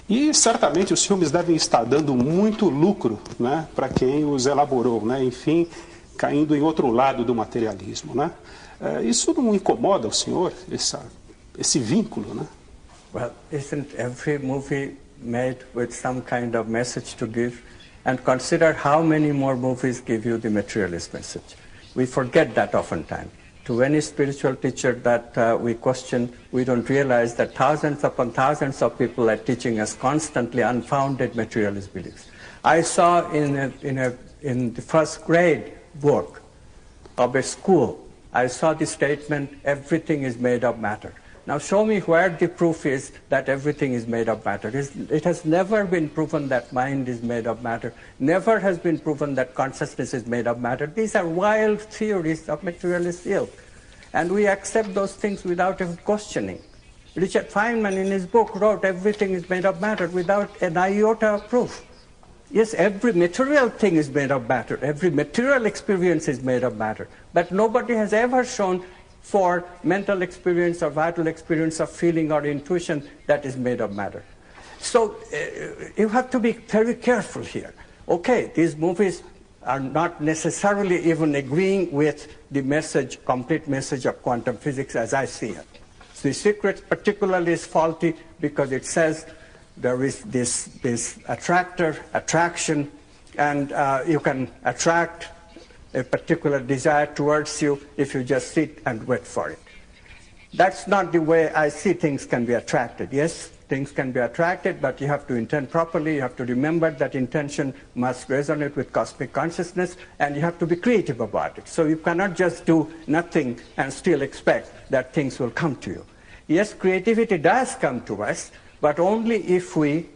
E certamente os filmes devem estar dando muito lucro, né, para quem os elaborou, né, enfim, caindo em outro lado do materialismo, né? Isso não incomoda o senhor, esse vínculo, né? Well, isn't every movie made with some kind of message to give? And consider how many more movies give you the materialist message. We forget that oftentimes. To any spiritual teacher that we question, we don't realize that thousands upon thousands of people are teaching us constantly unfounded materialist beliefs. I saw in the first grade book of a school, I saw the statement, everything is made of matter. Now show me where the proof is that everything is made of matter. It has never been proven that mind is made of matter. Never has been proven that consciousness is made of matter. These are wild theories of materialist ilk. And we accept those things without even questioning. Richard Feynman in his book wrote everything is made of matter without an iota of proof. Yes, every material thing is made of matter. Every material experience is made of matter. But nobody has ever shown for mental experience or vital experience of feeling or intuition that is made of matter. So you have to be very careful here. Okay, these movies are not necessarily even agreeing with the message, complete message of quantum physics as I see it. The Secret particularly is faulty because it says there is this attraction, and you can attract a particular desire towards you if you just sit and wait for it. That's not the way I see things can be attracted. Yes, things can be attracted, but you have to intend properly. You have to remember that intention must resonate with cosmic consciousness, and you have to be creative about it. So you cannot just do nothing and still expect that things will come to you. Yes, creativity does come to us, but only if we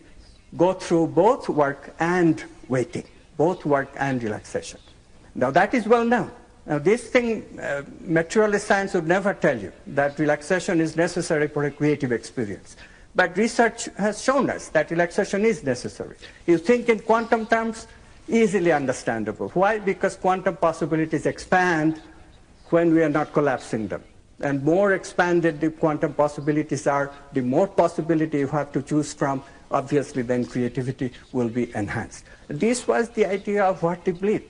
go through both work and waiting, both work and relaxation. Now that is well known. Now this thing, materialist science would never tell you that relaxation is necessary for a creative experience. But research has shown us that relaxation is necessary. You think in quantum terms, easily understandable. Why? Because quantum possibilities expand when we are not collapsing them. And more expanded the quantum possibilities are, the more possibility you have to choose from, obviously then creativity will be enhanced. This was the idea of what they believe.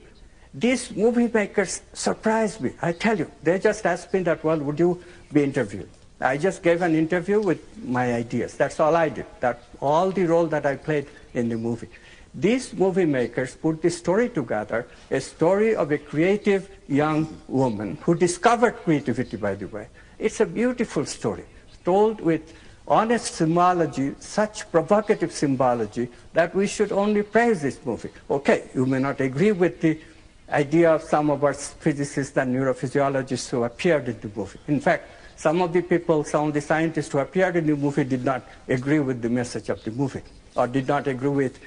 These movie makers surprised me. I tell you, they just asked me that, well, would you be interviewed? I just gave an interview with my ideas. That's all I did. That's all the role that I played in the movie. These movie makers put this story together, a story of a creative young woman who discovered creativity, by the way. It's a beautiful story, told with honest symbology, such provocative symbology, that we should only praise this movie. Okay, you may not agree with the idea of some of our physicists and neurophysiologists who appeared in the movie. In fact, some of the people, some of the scientists who appeared in the movie did not agree with the message of the movie, or did not agree with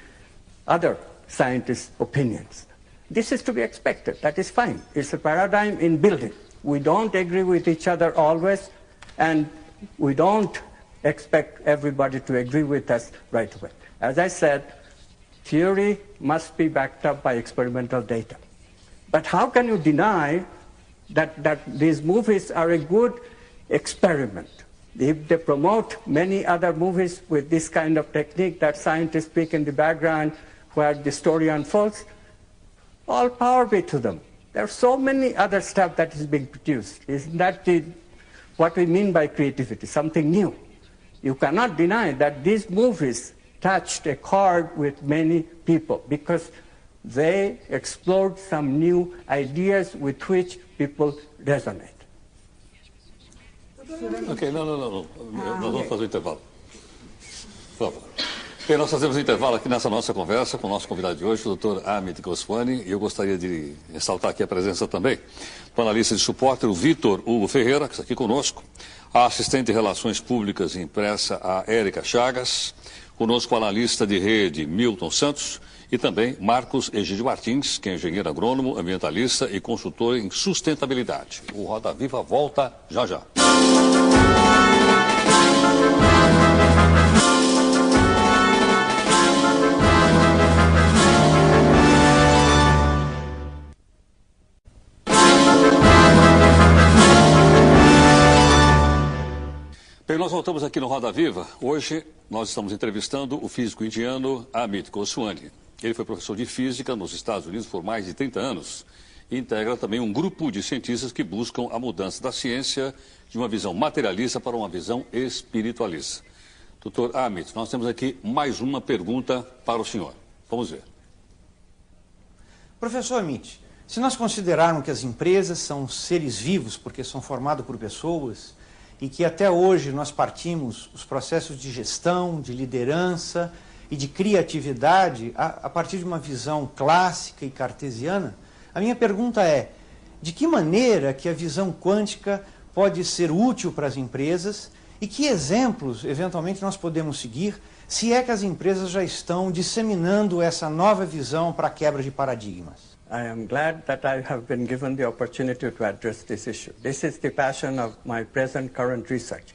other scientists' opinions. This is to be expected. That is fine. It's a paradigm in building. We don't agree with each other always, and we don't expect everybody to agree with us right away. As I said, theory must be backed up by experimental data. But how can you deny that these movies are a good experiment? If they promote many other movies with this kind of technique that scientists speak in the background where the story unfolds, all power be to them. There are so many other stuff that is being produced. Isn't that what we mean by creativity, something new? You cannot deny that these movies touched a chord with many people because they explored some new ideas with which people resonate. Ok, não. Nós vamos fazer o intervalo. Por favor. Bem, nós fazemos um intervalo aqui nessa nossa conversa com o nosso convidado de hoje, o Dr. Amit Goswami, e eu gostaria de ressaltar aqui a presença também do analista de suporte, o Vitor Hugo Ferreira, que está aqui conosco, a assistente de Relações Públicas e Imprensa, a Érica Chagas, conosco o analista de rede, Milton Santos, e também Marcos Egídio Martins, que é engenheiro agrônomo, ambientalista e consultor em sustentabilidade. O Roda Viva volta já já. Bem, nós voltamos aqui no Roda Viva. Hoje nós estamos entrevistando o físico indiano Amit Goswami. Ele foi professor de física nos Estados Unidos por mais de 30 anos e integra também um grupo de cientistas que buscam a mudança da ciência de uma visão materialista para uma visão espiritualista. Dr. Amit, nós temos aqui mais uma pergunta para o senhor. Vamos ver. Professor Amit, se nós considerarmos que as empresas são seres vivos porque são formados por pessoas e que até hoje nós partimos os processos de gestão, de liderança e de criatividade a partir de uma visão clássica e cartesiana, a minha pergunta é, de que maneira que a visão quântica pode ser útil para as empresas e que exemplos, eventualmente, nós podemos seguir se é que as empresas já estão disseminando essa nova visão para a quebra de paradigmas? I am glad that I have been given the opportunity to address this issue. This is the passion of my present current research.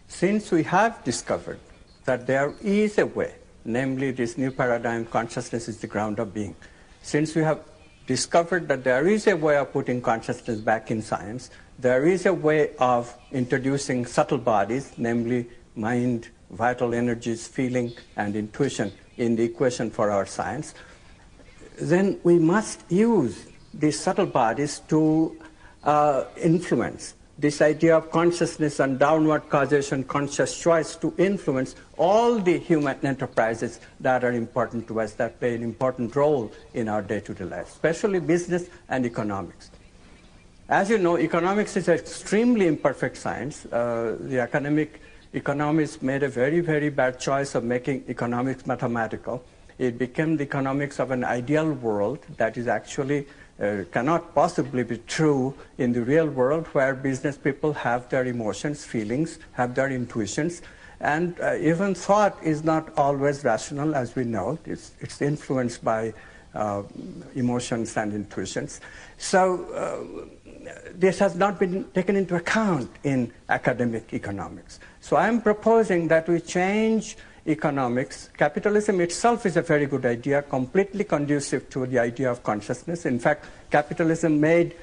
Since we have discovered that there is a way, namely this new paradigm, consciousness is the ground of being. Since we have discovered that there is a way of putting consciousness back in science, there is a way of introducing subtle bodies, namely mind, vital energies, feeling, and intuition in the equation for our science, then we must use these subtle bodies to influence this idea of consciousness and downward causation, conscious choice to influence all the human enterprises that are important to us, that play an important role in our day-to-day life, especially business and economics. As you know, economics is an extremely imperfect science. The economists made a very, very bad choice of making economics mathematical. It became the economics of an ideal world that is actually cannot possibly be true in the real world, where business people have their emotions, feelings, have their intuitions, and even thought is not always rational, as we know. It's influenced by emotions and intuitions. So this has not been taken into account in academic economics. So I'm proposing that we change economics. Capitalism itself is a very good idea, completely conducive to the idea of consciousness. In fact, capitalism made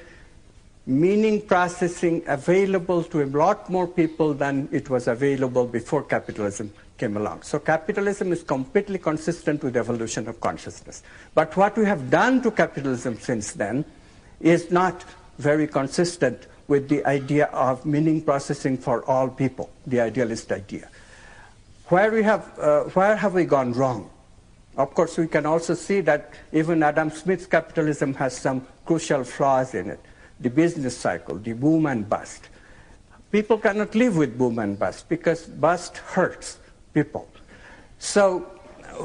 meaning processing available to a lot more people than it was available before capitalism came along. So capitalism is completely consistent with the evolution of consciousness. But what we have done to capitalism since then is not very consistent with the idea of meaning processing for all people, the idealist idea. Where have we gone wrong? Of course, we can also see that even Adam Smith's capitalism has some crucial flaws in it. The business cycle, the boom and bust. People cannot live with boom and bust because bust hurts people. So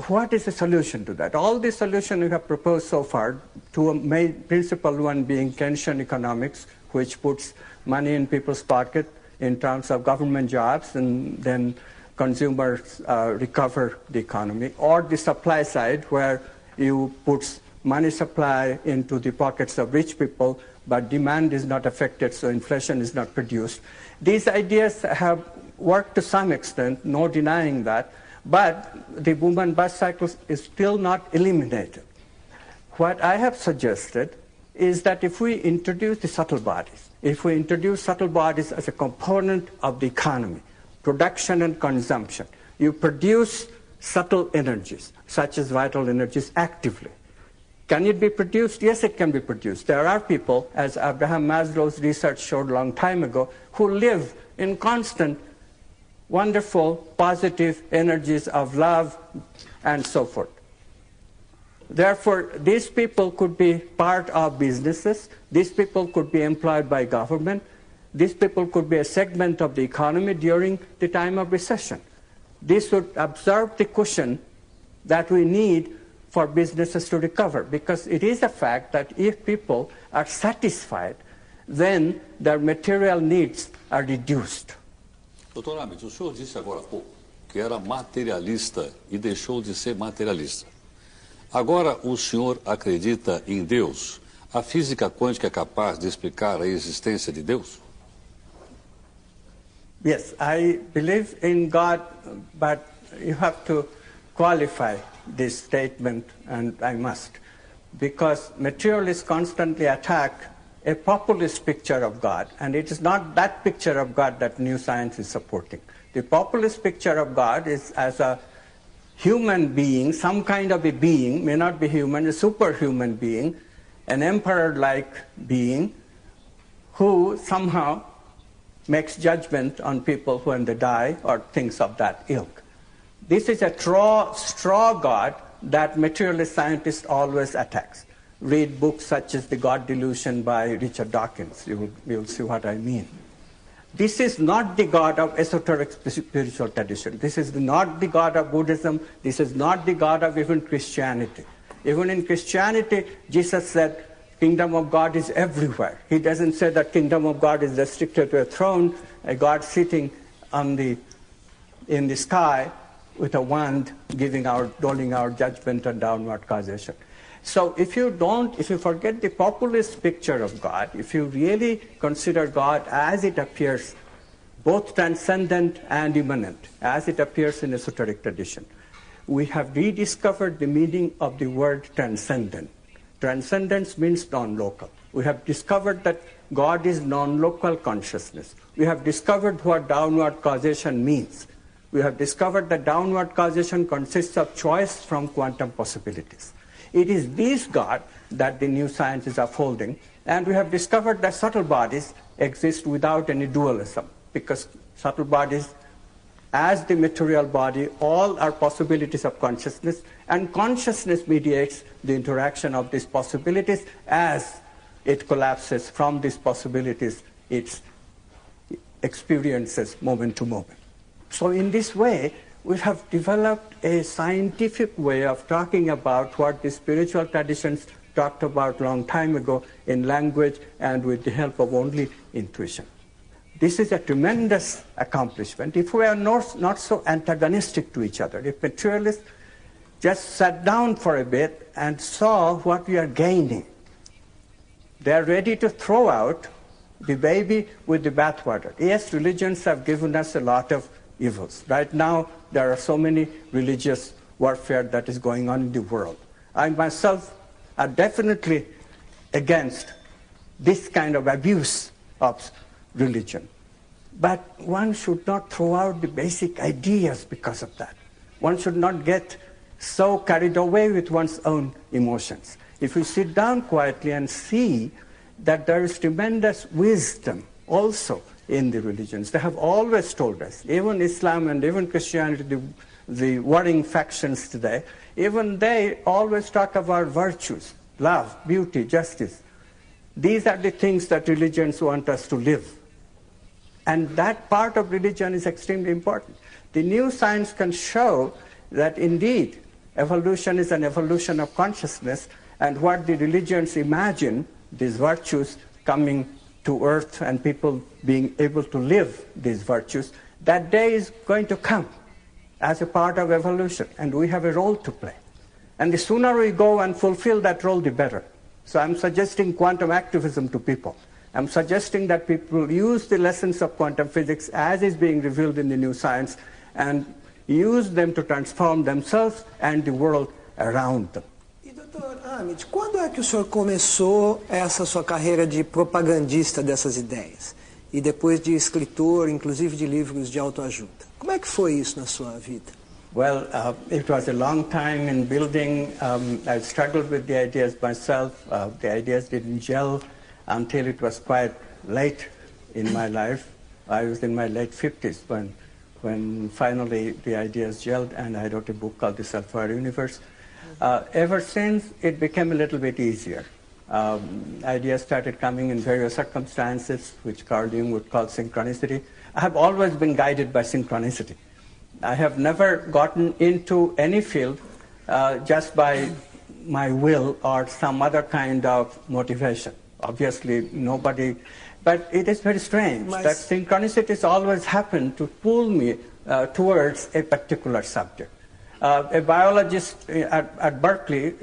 what is the solution to that? All the solutions we have proposed so far, to a main principal one being Keynesian economics, which puts money in people's pocket in terms of government jobs, and then consumers recover the economy, or the supply side, where you put money supply into the pockets of rich people, but demand is not affected, so inflation is not produced. These ideas have worked to some extent, no denying that, but the boom and bust cycle is still not eliminated. What I have suggested is that if we introduce the subtle bodies, if we introduce subtle bodies as a component of the economy, production and consumption, you produce subtle energies, such as vital energies, actively. Can it be produced? Yes, it can be produced. There are people, as Abraham Maslow's research showed a long time ago, who live in constant, wonderful, positive energies of love and so forth. Therefore, these people could be part of businesses. These people could be employed by government. These people could be a segment of the economy during the time of recession. This would absorb the cushion that we need for businesses to recover, because it is a fact that if people are satisfied, then their material needs are reduced. Doutor Amit, o senhor disse agora há pouco que era materialista e deixou de ser materialista. Agora o senhor acredita em Deus? A física quântica é capaz de explicar a existência de Deus? Yes, I believe in God, but you have to qualify this statement, and I must, because materialists constantly attack a populist picture of God, and it is not that picture of God that New Science is supporting. The populist picture of God is as a human being, some kind of a being, may not be human, a superhuman being, an emperor-like being, who somehow makes judgment on people when they die or things of that ilk. This is a straw God that materialist scientists always attacks. Read books such as The God Delusion by Richard Dawkins. You'll see what I mean. This is not the God of esoteric spiritual tradition. This is not the God of Buddhism. This is not the God of even Christianity. Even in Christianity, Jesus said, Kingdom of God is everywhere. He doesn't say that Kingdom of God is restricted to a throne, a God sitting in the sky with a wand doling our judgment and downward causation. So if you forget the populist picture of God, if you really consider God as it appears, both transcendent and immanent, as it appears in esoteric tradition, we have rediscovered the meaning of the word transcendent. Transcendence means non-local. We have discovered that God is non-local consciousness. We have discovered what downward causation means. We have discovered that downward causation consists of choice from quantum possibilities. It is this God that the new science is upholding, and we have discovered that subtle bodies exist without any dualism, because subtle bodies, as the material body, all are possibilities of consciousness, and consciousness mediates the interaction of these possibilities. As it collapses from these possibilities, it experiences moment to moment. So in this way, we have developed a scientific way of talking about what the spiritual traditions talked about a long time ago in language and with the help of only intuition. This is a tremendous accomplishment. If we are not so antagonistic to each other, if materialists just sat down for a bit and saw what we are gaining, they are ready to throw out the baby with the bathwater. Yes, religions have given us a lot of evils. Right now, there are so many religious warfare that is going on in the world. I myself are definitely against this kind of abuse of religion. But one should not throw out the basic ideas because of that. One should not get so carried away with one's own emotions. If we sit down quietly and see that there is tremendous wisdom also in the religions. They have always told us, even Islam and even Christianity, the warring factions today, even they always talk about virtues, love, beauty, justice. These are the things that religions want us to live. And that part of religion is extremely important. The new science can show that indeed evolution is an evolution of consciousness, and what the religions imagine, these virtues coming to earth and people being able to live these virtues, that day is going to come as a part of evolution, and we have a role to play. And the sooner we go and fulfill that role, the better. So I'm suggesting quantum activism to people. I'm suggesting that people use the lessons of quantum physics as is being revealed in the new science and use them to transform themselves and the world around them. E Dr. Amit, quando é que o senhor começou essa sua carreira de propagandista dessas ideias? E depois de escritor, inclusive de livros de autoajuda. Como é que foi isso na sua vida? Well, it was a long time in building. I struggled with the ideas myself. The ideas didn't gel until it was quite late in my life. I was in my late 50s when finally the ideas gelled, and I wrote a book called The Self-Aware Universe. Ever since, it became a little bit easier. Ideas started coming in various circumstances, which Carl Jung would call synchronicity. I have always been guided by synchronicity. I have never gotten into any field just by my will or some other kind of motivation. Obviously, nobody, but it is very strange that synchronicities always happen to pull me towards a particular subject. A biologist at Berkeley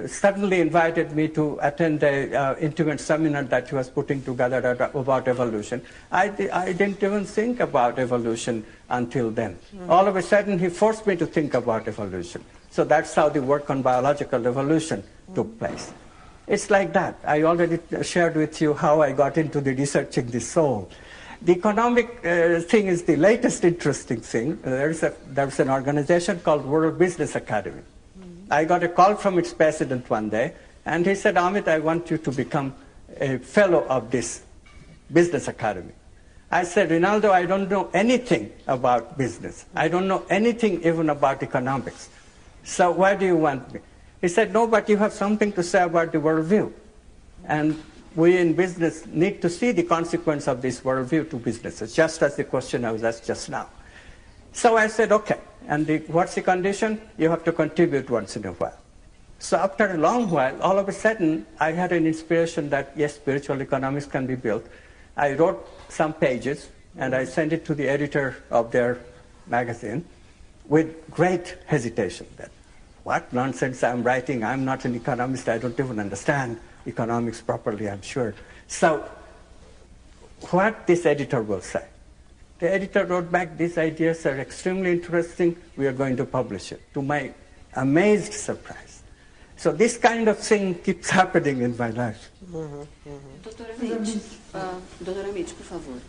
suddenly invited me to attend an intimate seminar that he was putting together about evolution. I didn't even think about evolution until then. All of a sudden, he forced me to think about evolution. So that's how the work on biological evolution took place. It's like that. I already shared with you how I got into the researching the soul. The economic thing is the latest interesting thing. There's an organization called World Business Academy. I got a call from its president one day, and he said, Amit, I want you to become a fellow of this business academy. I said, Rinaldo, I don't know anything about business. I don't know anything even about economics. So why do you want me? He said, no, but you have something to say about the worldview. And we in business need to see the consequence of this worldview to businesses, just as the question I was asked just now. So I said, okay. And what's the condition? You have to contribute once in a while. So after a long while, all of a sudden, I had an inspiration that, yes, spiritual economics can be built. I wrote some pages, and I sent it to the editor of their magazine with great hesitation. That, what nonsense I'm writing? I'm not an economist. I don't even understand economics properly, I'm sure. So what this editor will say? The editor wrote back, these ideas are extremely interesting. We are going to publish it, to my amazed surprise. So this kind of thing keeps happening in my life. Doutora Amit, por favor.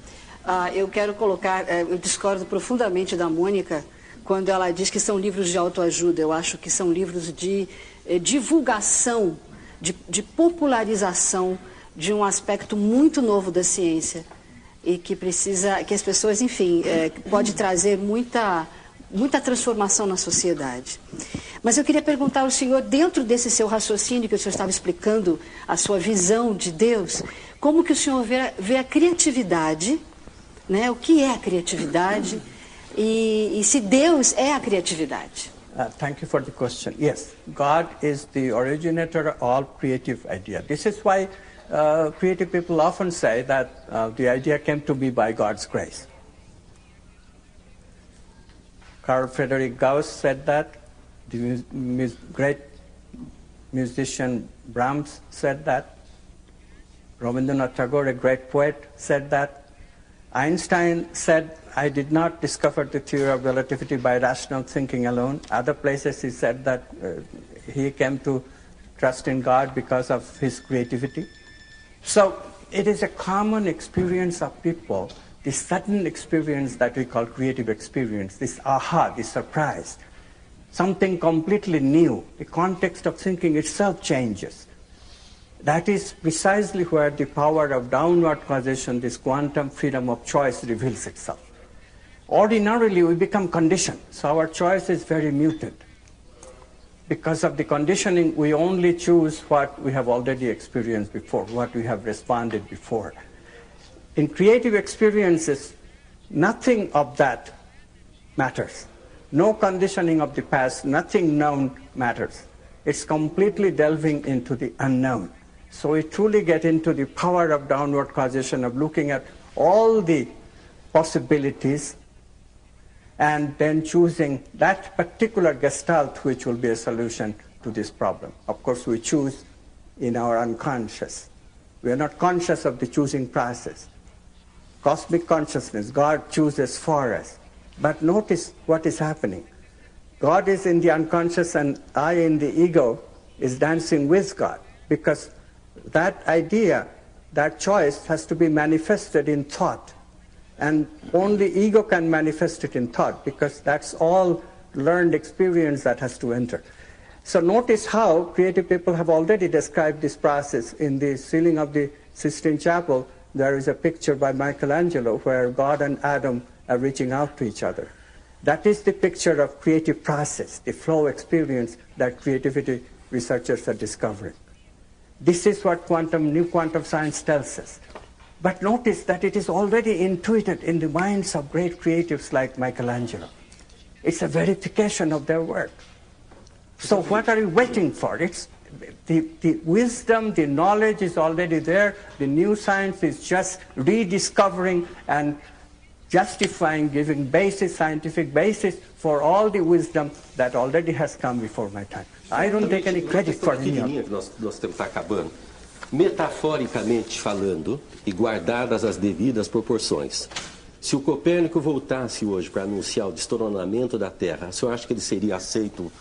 Eu quero colocar, eu discordo profundamente da Mônica quando ela diz que são livros de autoajuda. Eu acho que são livros de divulgação, de popularização de um aspecto muito novo da ciência e que precisa, que as pessoas, enfim, pode trazer muita transformação na sociedade. Mas eu queria perguntar ao senhor, dentro desse seu raciocínio que o senhor estava explicando, a sua visão de Deus, como que o senhor vê a criatividade, né? O que é a criatividade e se Deus é a criatividade? Thank you for the question. Yes, God is the originator of all creative ideas. This is why creative people often say that the idea came to me by God's grace. Carl Friedrich Gauss said that. The great musician Brahms said that. Rabindranath Tagore, a great poet, said that. Einstein said, I did not discover the theory of relativity by rational thinking alone. Other places he said that he came to trust in God because of his creativity. So it is a common experience of people, this sudden experience that we call creative experience, this aha, this surprise, something completely new. The context of thinking itself changes. That is precisely where the power of downward causation, this quantum freedom of choice, reveals itself. Ordinarily, we become conditioned, so our choice is very muted. Because of the conditioning, we only choose what we have already experienced before, what we have responded before. In creative experiences, nothing of that matters. No conditioning of the past, nothing known matters. It's completely delving into the unknown. So we truly get into the power of downward causation, of looking at all the possibilities and then choosing that particular gestalt which will be a solution to this problem. Of course, we choose in our unconscious. We are not conscious of the choosing process. Cosmic consciousness, God chooses for us. But notice what is happening. God is in the unconscious and I in the ego is dancing with God, because that idea, that choice has to be manifested in thought. And only ego can manifest it in thought, because that's all learned experience that has to enter. So notice how creative people have already described this process. In the ceiling of the Sistine Chapel, there is a picture by Michelangelo where God and Adam are reaching out to each other. That is the picture of creative process, the flow experience that creativity researchers are discovering. This is what new quantum science tells us. But notice that it is already intuited in the minds of great creatives like Michelangelo. It's a verification of their work. So what are you waiting for? It's the wisdom, the knowledge is already there. The new science is just rediscovering and justifying, giving basis, scientific basis for all the wisdom that already has come before my time. I don't take any credit for any of it. Nosso tempo está acabando. Metaforicamente falando e guardadas as devidas proporções, se o Copérnico voltasse hoje para anunciar o destroçamento da Terra, o senhor acha que ele seria aceito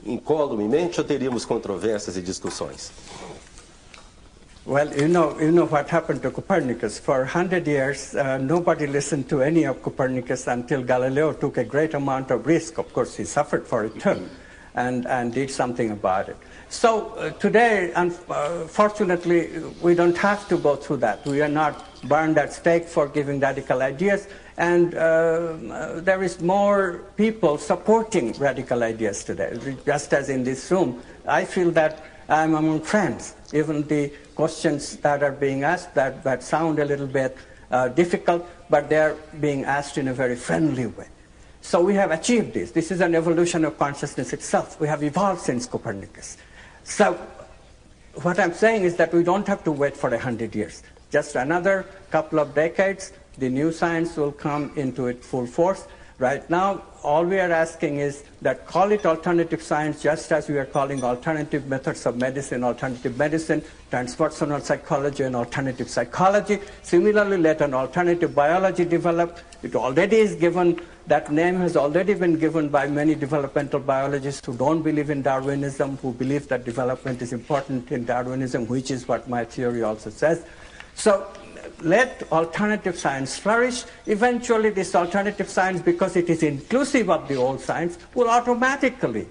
incolumemente ou teríamos controvérsias e discussões? Well, you know what happened to Copernicus. For 100 years, nobody listened to any of Copernicus until Galileo took a great amount of risk. Of course, he suffered for it too, and did something about it. So today, unfortunately, we don't have to go through that. We are not burned at stake for giving radical ideas, and there is more people supporting radical ideas today. Just as in this room, I feel that I'm among friends. Even the questions that are being asked that sound a little bit difficult, but they're being asked in a very friendly way. So we have achieved this. This is an evolution of consciousness itself. We have evolved since Copernicus. So what I'm saying is that we don't have to wait for 100 years. Just another couple of decades, the new science will come into its full force. Right now, all we are asking is that call it alternative science, just as we are calling alternative methods of medicine, transpersonal psychology, and alternative psychology. Similarly, let an alternative biology develop. It already is given, that name has already been given by many developmental biologists who don't believe in Darwinism, who believe that development is important in Darwinism, which is what my theory also says. So let alternative science flourish. Eventually, this alternative science, because it is inclusive of the old science, will automatically,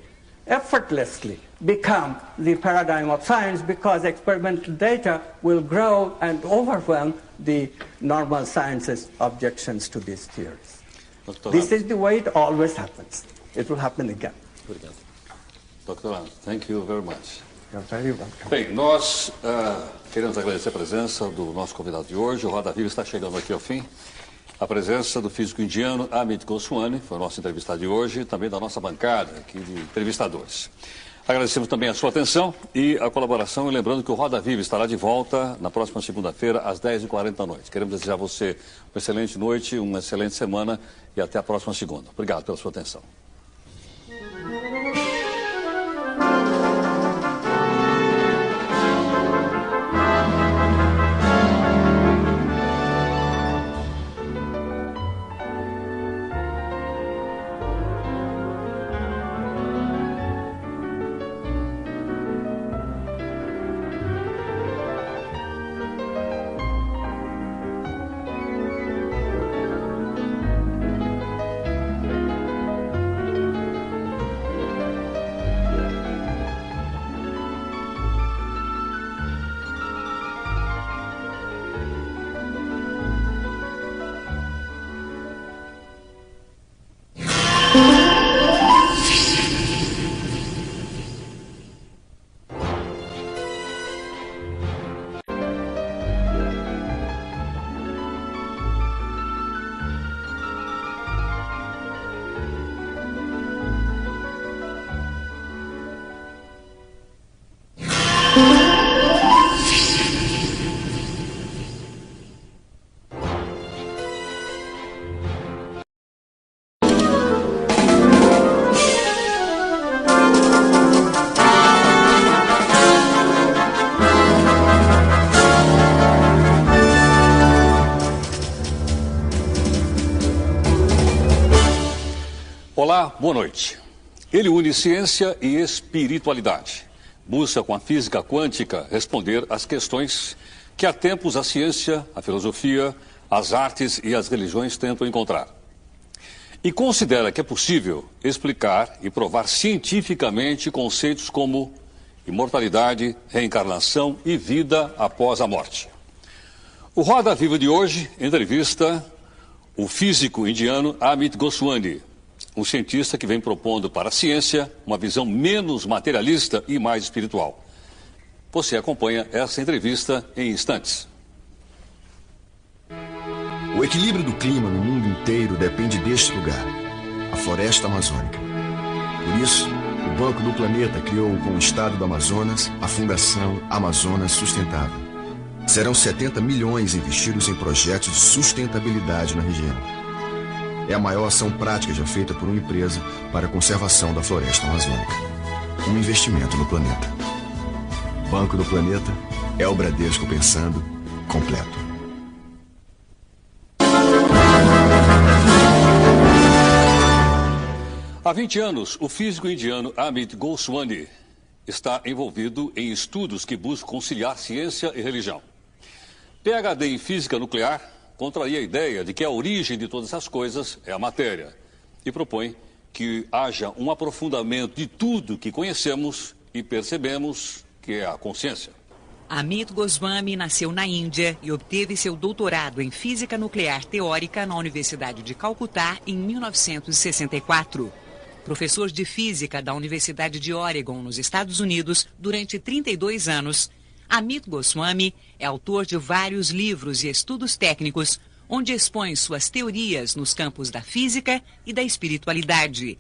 effortlessly become the paradigm of science, because experimental data will grow and overwhelm the normal science's objections to these theories. This is the way it always happens. It will happen again. Obrigado. Dr. Anand, thank you very much. You're very welcome. Bem, nós queremos agradecer a presença do nosso convidado de hoje. O Roda Viva está chegando aqui ao fim. A presença do físico indiano Amit Goswami, foi o nosso entrevistado de hoje, e também da nossa bancada aqui de entrevistadores. Agradecemos também a sua atenção e a colaboração, e lembrando que o Roda Viva estará de volta na próxima segunda-feira, às 10h40 da noite. Queremos desejar a você uma excelente noite, uma excelente semana e até a próxima segunda. Obrigado pela sua atenção. Olá, boa noite. Ele une ciência e espiritualidade. Busca com a física quântica responder às questões que há tempos a ciência, a filosofia, as artes e as religiões tentam encontrar. e considera que é possível explicar e provar cientificamente conceitos como imortalidade, reencarnação e vida após a morte. O Roda Viva de hoje entrevista o físico indiano Amit Goswami, um cientista que vem propondo para a ciência uma visão menos materialista e mais espiritual. Você acompanha essa entrevista em instantes. O equilíbrio do clima no mundo inteiro depende deste lugar, a floresta amazônica. Por isso, o Banco do Planeta criou com o Estado do Amazonas a Fundação Amazonas Sustentável. Serão 70 milhões investidos em projetos de sustentabilidade na região. É a maior ação prática já feita por uma empresa para a conservação da floresta amazônica. Um investimento no planeta. Banco do Planeta é o Bradesco pensando completo. Há 20 anos, o físico indiano Amit Goswami está envolvido em estudos que buscam conciliar ciência e religião. PhD em física nuclear, contraria a ideia de que a origem de todas as coisas é a matéria e propõe que haja um aprofundamento de tudo que conhecemos e percebemos, que é a consciência. Amit Goswami nasceu na Índia e obteve seu doutorado em física nuclear teórica na Universidade de Calcutá em 1964. Professor de física da Universidade de Oregon, nos Estados Unidos, durante 32 anos, Amit Goswami é autor de vários livros e estudos técnicos, onde expõe suas teorias nos campos da física e da espiritualidade.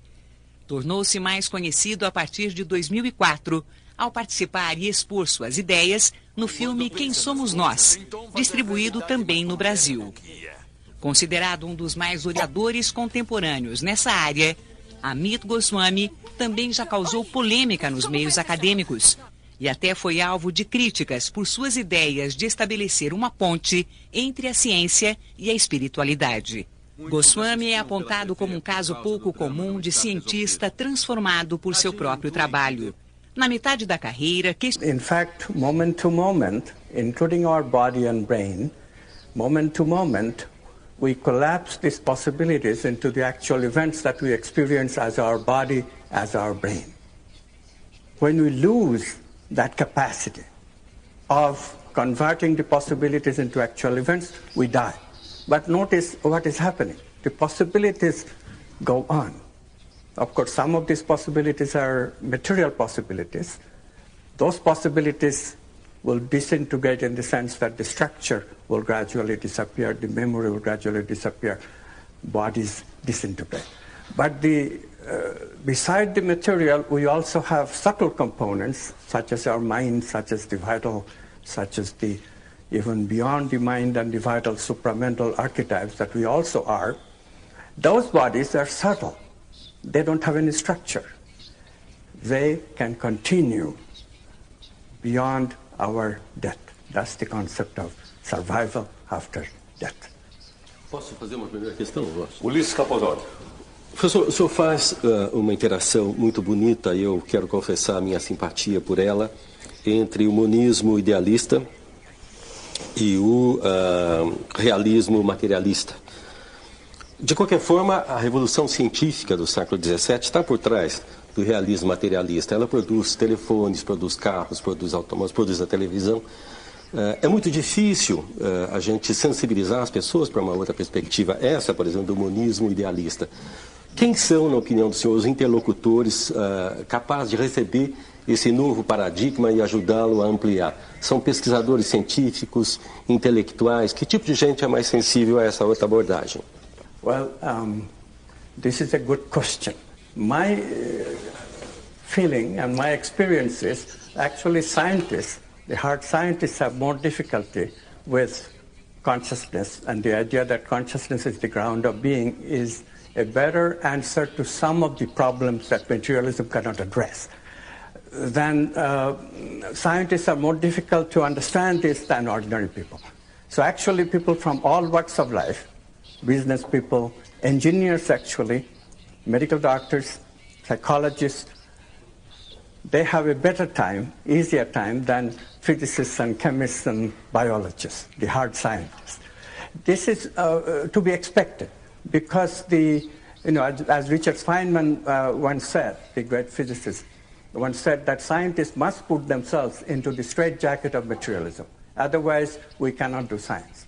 Tornou-se mais conhecido a partir de 2004, ao participar e expor suas ideias no filme Quem Somos Nós, distribuído também no Brasil. Considerado um dos mais oradores contemporâneos nessa área, Amit Goswami também já causou polêmica nos meios acadêmicos e até foi alvo de críticas por suas ideias de estabelecer uma ponte entre a ciência e a espiritualidade. Goswami é apontado como um caso pouco comum de cientista transformado por seu próprio trabalho. Na metade da carreira, In fact, moment to moment, including our body and brain, moment to moment, we collapse these possibilities into the actual events that we experience as our body, as our brain. When we lose that capacity of converting the possibilities into actual events, we die. But notice what is happening. The possibilities go on. Of course, some of these possibilities are material possibilities. Those possibilities will disintegrate in the sense that the structure will gradually disappear, the memory will gradually disappear, bodies disintegrate. But beside the material, we also have subtle components, such as our mind, such as the vital, such as the even beyond the mind and the vital supramental archetypes that we also are. Those bodies are subtle. They don't have any structure. They can continue beyond our death. That's the concept of survival after death. Posso fazer uma primeira questão, Rocha? Ulisses Capozoli. Professor, o senhor faz uma interação muito bonita, e eu quero confessar a minha simpatia por ela, entre o monismo idealista e o realismo materialista. De qualquer forma, a revolução científica do século XVII está por trás do realismo materialista. Ela produz telefones, produz carros, produz automóveis, produz a televisão. É muito difícil a gente sensibilizar as pessoas para uma outra perspectiva, essa, por exemplo, do monismo idealista. Quem são, na opinião do senhor, os interlocutores capazes de receber esse novo paradigma e ajudá-lo a ampliar? São pesquisadores científicos, intelectuais? Que tipo de gente é mais sensível a essa outra abordagem? Well, this is a good question. My feeling and my experience is actually scientists, the hard scientists have more difficulty with consciousness, and the idea that consciousness is the ground of being is a better answer to some of the problems that materialism cannot address. Then scientists are more difficult to understand this than ordinary people. So actually people from all walks of life, business people, engineers actually, medical doctors, psychologists, they have a better time, easier time than physicists and chemists and biologists, the hard scientists. This is to be expected because the You know, as Richard Feynman once said, the great physicist, once said that scientists must put themselves into the straitjacket of materialism. Otherwise, we cannot do science.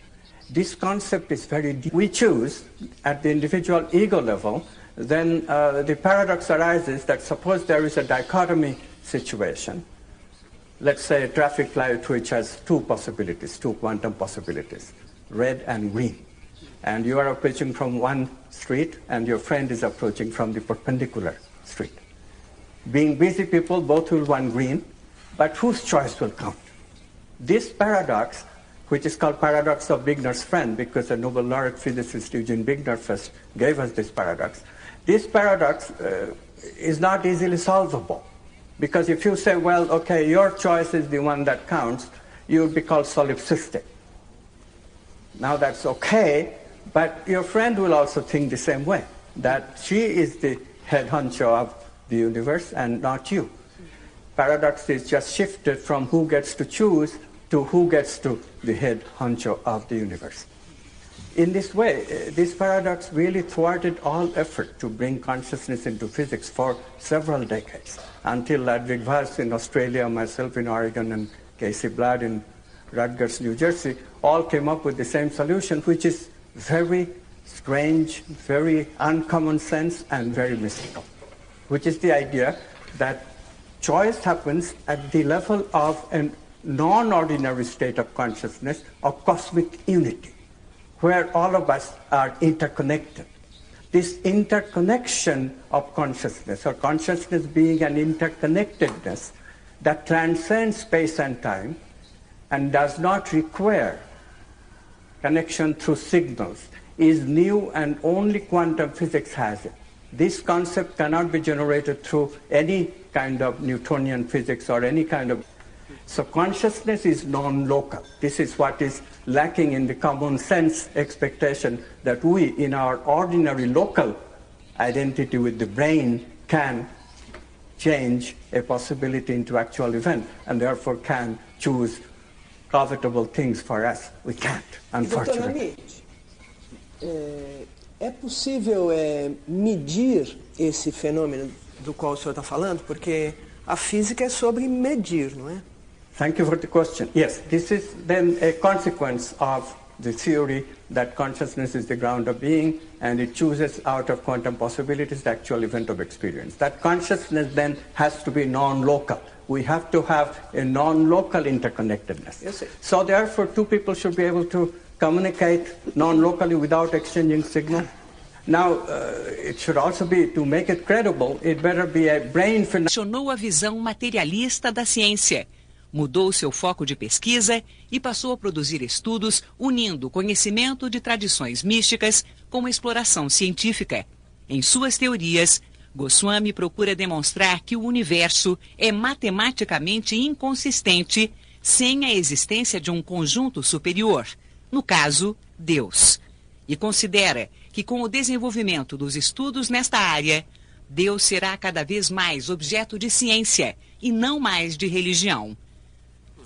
This concept is very deep. We choose at the individual ego level, then the paradox arises that suppose there is a dichotomy situation. Let's say a traffic light which has two possibilities, two quantum possibilities, red and green. And you are approaching from one street and your friend is approaching from the perpendicular street. Being busy people, both will want green, but whose choice will count? This paradox, which is called paradox of Wigner's friend, because the Nobel laureate physicist Eugene Wigner first gave us this paradox. This paradox is not easily solvable, because if you say, well, okay, your choice is the one that counts, you will be called solipsistic. Now that's okay, but your friend will also think the same way, that she is the head honcho of the universe and not you. Paradox is just shifted from who gets to choose to who gets to the head honcho of the universe. In this way, this paradox really thwarted all effort to bring consciousness into physics for several decades, until Ludwig Voss in Australia, myself in Oregon, and Casey Blood in Rutgers, New Jersey, all came up with the same solution, which is very strange, very uncommon sense, and very mystical, which is the idea that choice happens at the level of a non-ordinary state of consciousness, of cosmic unity, where all of us are interconnected. This interconnection of consciousness, or consciousness being an interconnectedness that transcends space and time and does not require connection through signals, is new and only quantum physics has it. This concept cannot be generated through any kind of Newtonian physics or any kind of... So consciousness is non-local. This is what is lacking in the common sense expectation that we, in our ordinary local identity with the brain, can change a possibility into actual event and therefore can choose profitable things for us. We can't, unfortunately. É possível medir esse fenômeno do qual o senhor está falando? Porque a física é sobre medir, não é? Thank you for the question. Yes, this is then a consequence of the theory that consciousness is the ground of being and it chooses out of quantum possibilities the actual event of experience. That consciousness then has to be non-local. We have to have a non-local interconnectedness. Yes, so therefore, two people should be able to communicate non-locally without exchanging signal. Now, it should also be, to make it credible, it better be a brain phenomenon. Questionou a visão materialista da ciência, mudou seu foco de pesquisa e passou a produzir estudos unindo o conhecimento de tradições místicas com a exploração científica. Em suas teorias, Goswami procura demonstrar que o universo é matematicamente inconsistente sem a existência de um conjunto superior, no caso, Deus. E considera que com o desenvolvimento dos estudos nesta área, Deus será cada vez mais objeto de ciência e não mais de religião.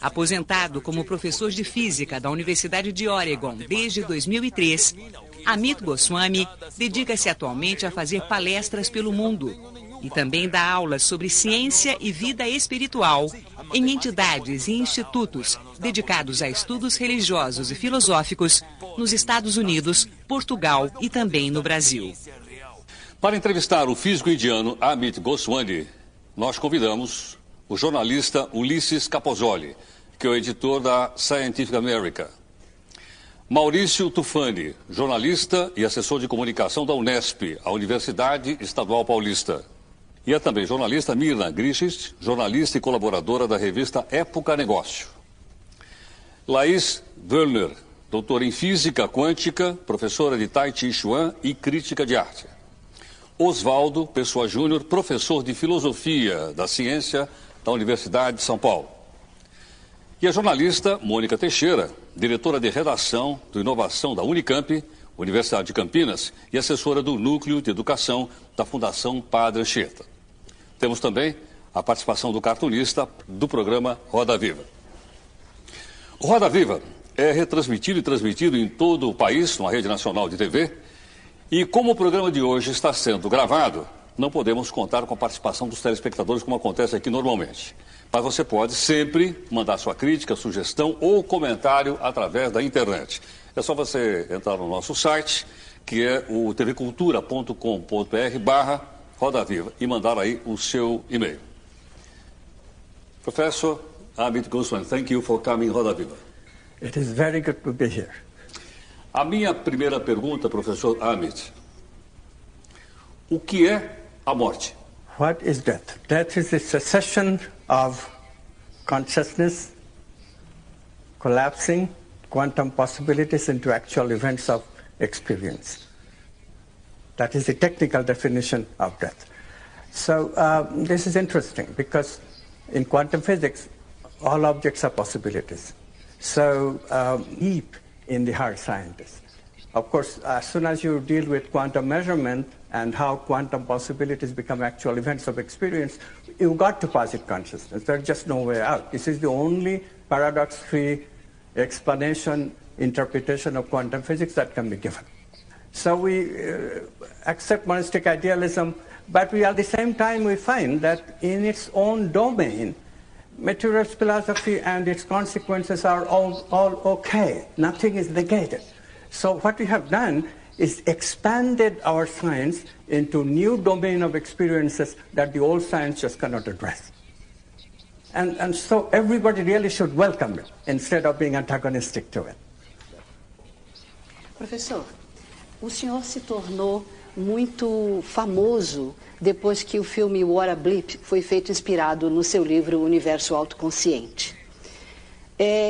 Aposentado como professor de física da Universidade de Oregon desde 2003, Amit Goswami dedica-se atualmente a fazer palestras pelo mundo e também dá aulas sobre ciência e vida espiritual em entidades e institutos dedicados a estudos religiosos e filosóficos nos Estados Unidos, Portugal e também no Brasil. Para entrevistar o físico indiano Amit Goswami, nós convidamos o jornalista Ulisses Capozoli, que é o editor da Scientific American. Maurício Tufani, jornalista e assessor de comunicação da Unesp, a Universidade Estadual Paulista. E é também jornalista Mirna Grichis, jornalista e colaboradora da revista Época Negócio. Laís Wöllner, doutora em Física Quântica, professora de Tai Chi Chuan e Crítica de Arte. Oswaldo Pessoa Júnior, professor de Filosofia da Ciência da Universidade de São Paulo. E a jornalista Mônica Teixeira, diretora de redação do Inovação da Unicamp, Universidade de Campinas, e assessora do Núcleo de Educação da Fundação Padre Anchieta. Temos também a participação do cartunista do programa Roda Viva. O Roda Viva é retransmitido e transmitido em todo o país, numa rede nacional de TV, E como o programa de hoje está sendo gravado, não podemos contar com a participação dos telespectadores como acontece aqui normalmente. Mas você pode sempre mandar sua crítica, sugestão ou comentário através da internet. É só você entrar no nosso site, que é o tvcultura.com.br/Roda Viva e mandar aí o seu e-mail. Professor Amit Goswami, thank you for coming, Roda Viva. It is very good to be here. A minha primeira pergunta, professor Amit, o que é a morte? What is death? Death is the cessation of consciousness, collapsing quantum possibilities into actual events of experience. That is the technical definition of death. So this is interesting because in quantum physics, all objects are possibilities. So deep in the hard scientists. Of course, as soon as you deal with quantum measurement and how quantum possibilities become actual events of experience, you've got to posit consciousness. There's just no way out. This is the only paradox-free explanation, interpretation of quantum physics that can be given. So we accept monistic idealism, but we at the same time we find that in its own domain, materialist philosophy and its consequences are all okay. Nothing is negated. So what we have done is expanded our science into new domain of experiences that the old science just cannot address. And so everybody really should welcome it instead of being antagonistic to it. Professor, o senhor se tornou muito famoso depois que o filme What a Blip foi feito inspirado no seu livro Universo Autoconsciente.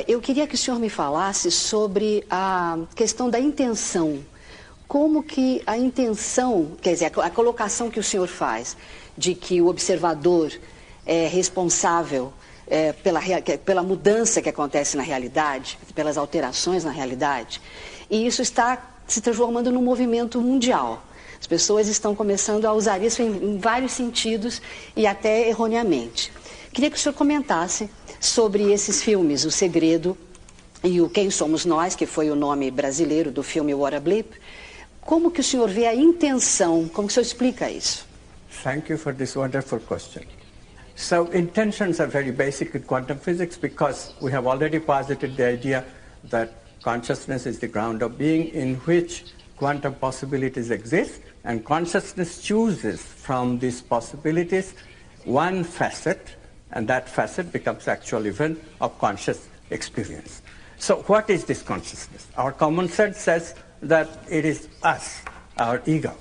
Eu queria que o senhor me falasse sobre a questão da intenção. Como que a intenção, quer dizer, a colocação que o senhor faz de que o observador é responsável pela mudança que acontece na realidade, pelas alterações na realidade, e isso está se transformando num movimento mundial. As pessoas estão começando a usar isso em vários sentidos e até erroneamente. Queria que o senhor comentasse sobre esses filmes, O Segredo e o Quem Somos Nós, que foi o nome brasileiro do filme What a Blip. Como que o senhor vê a intenção? Como que o senhor explica isso? Thank you for this wonderful question. So intentions are very basic in quantum physics because we have already posited the idea that consciousness is the ground of being in which quantum possibilities exist, and consciousness chooses from these possibilities one facet, and that facet becomes actual event of conscious experience. So what is this consciousness? Our common sense says that it is us, our ego,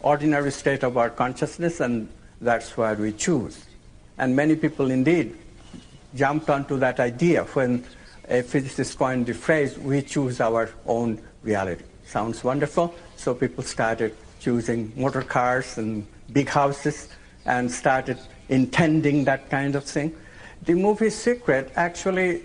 ordinary state of our consciousness, and that's where we choose. And many people indeed jumped onto that idea when a physicist coined the phrase, we choose our own reality. Sounds wonderful, so people started choosing motor cars and big houses and started intending that kind of thing. The movie Secret actually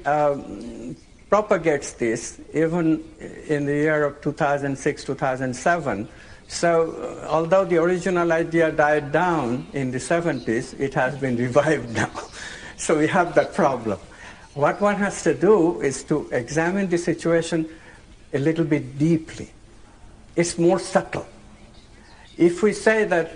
propagates this even in the year of 2006, 2007. So although the original idea died down in the 70s, it has been revived now. So we have that problem. What one has to do is to examine the situation a little bit deeply. It's more subtle. If we say that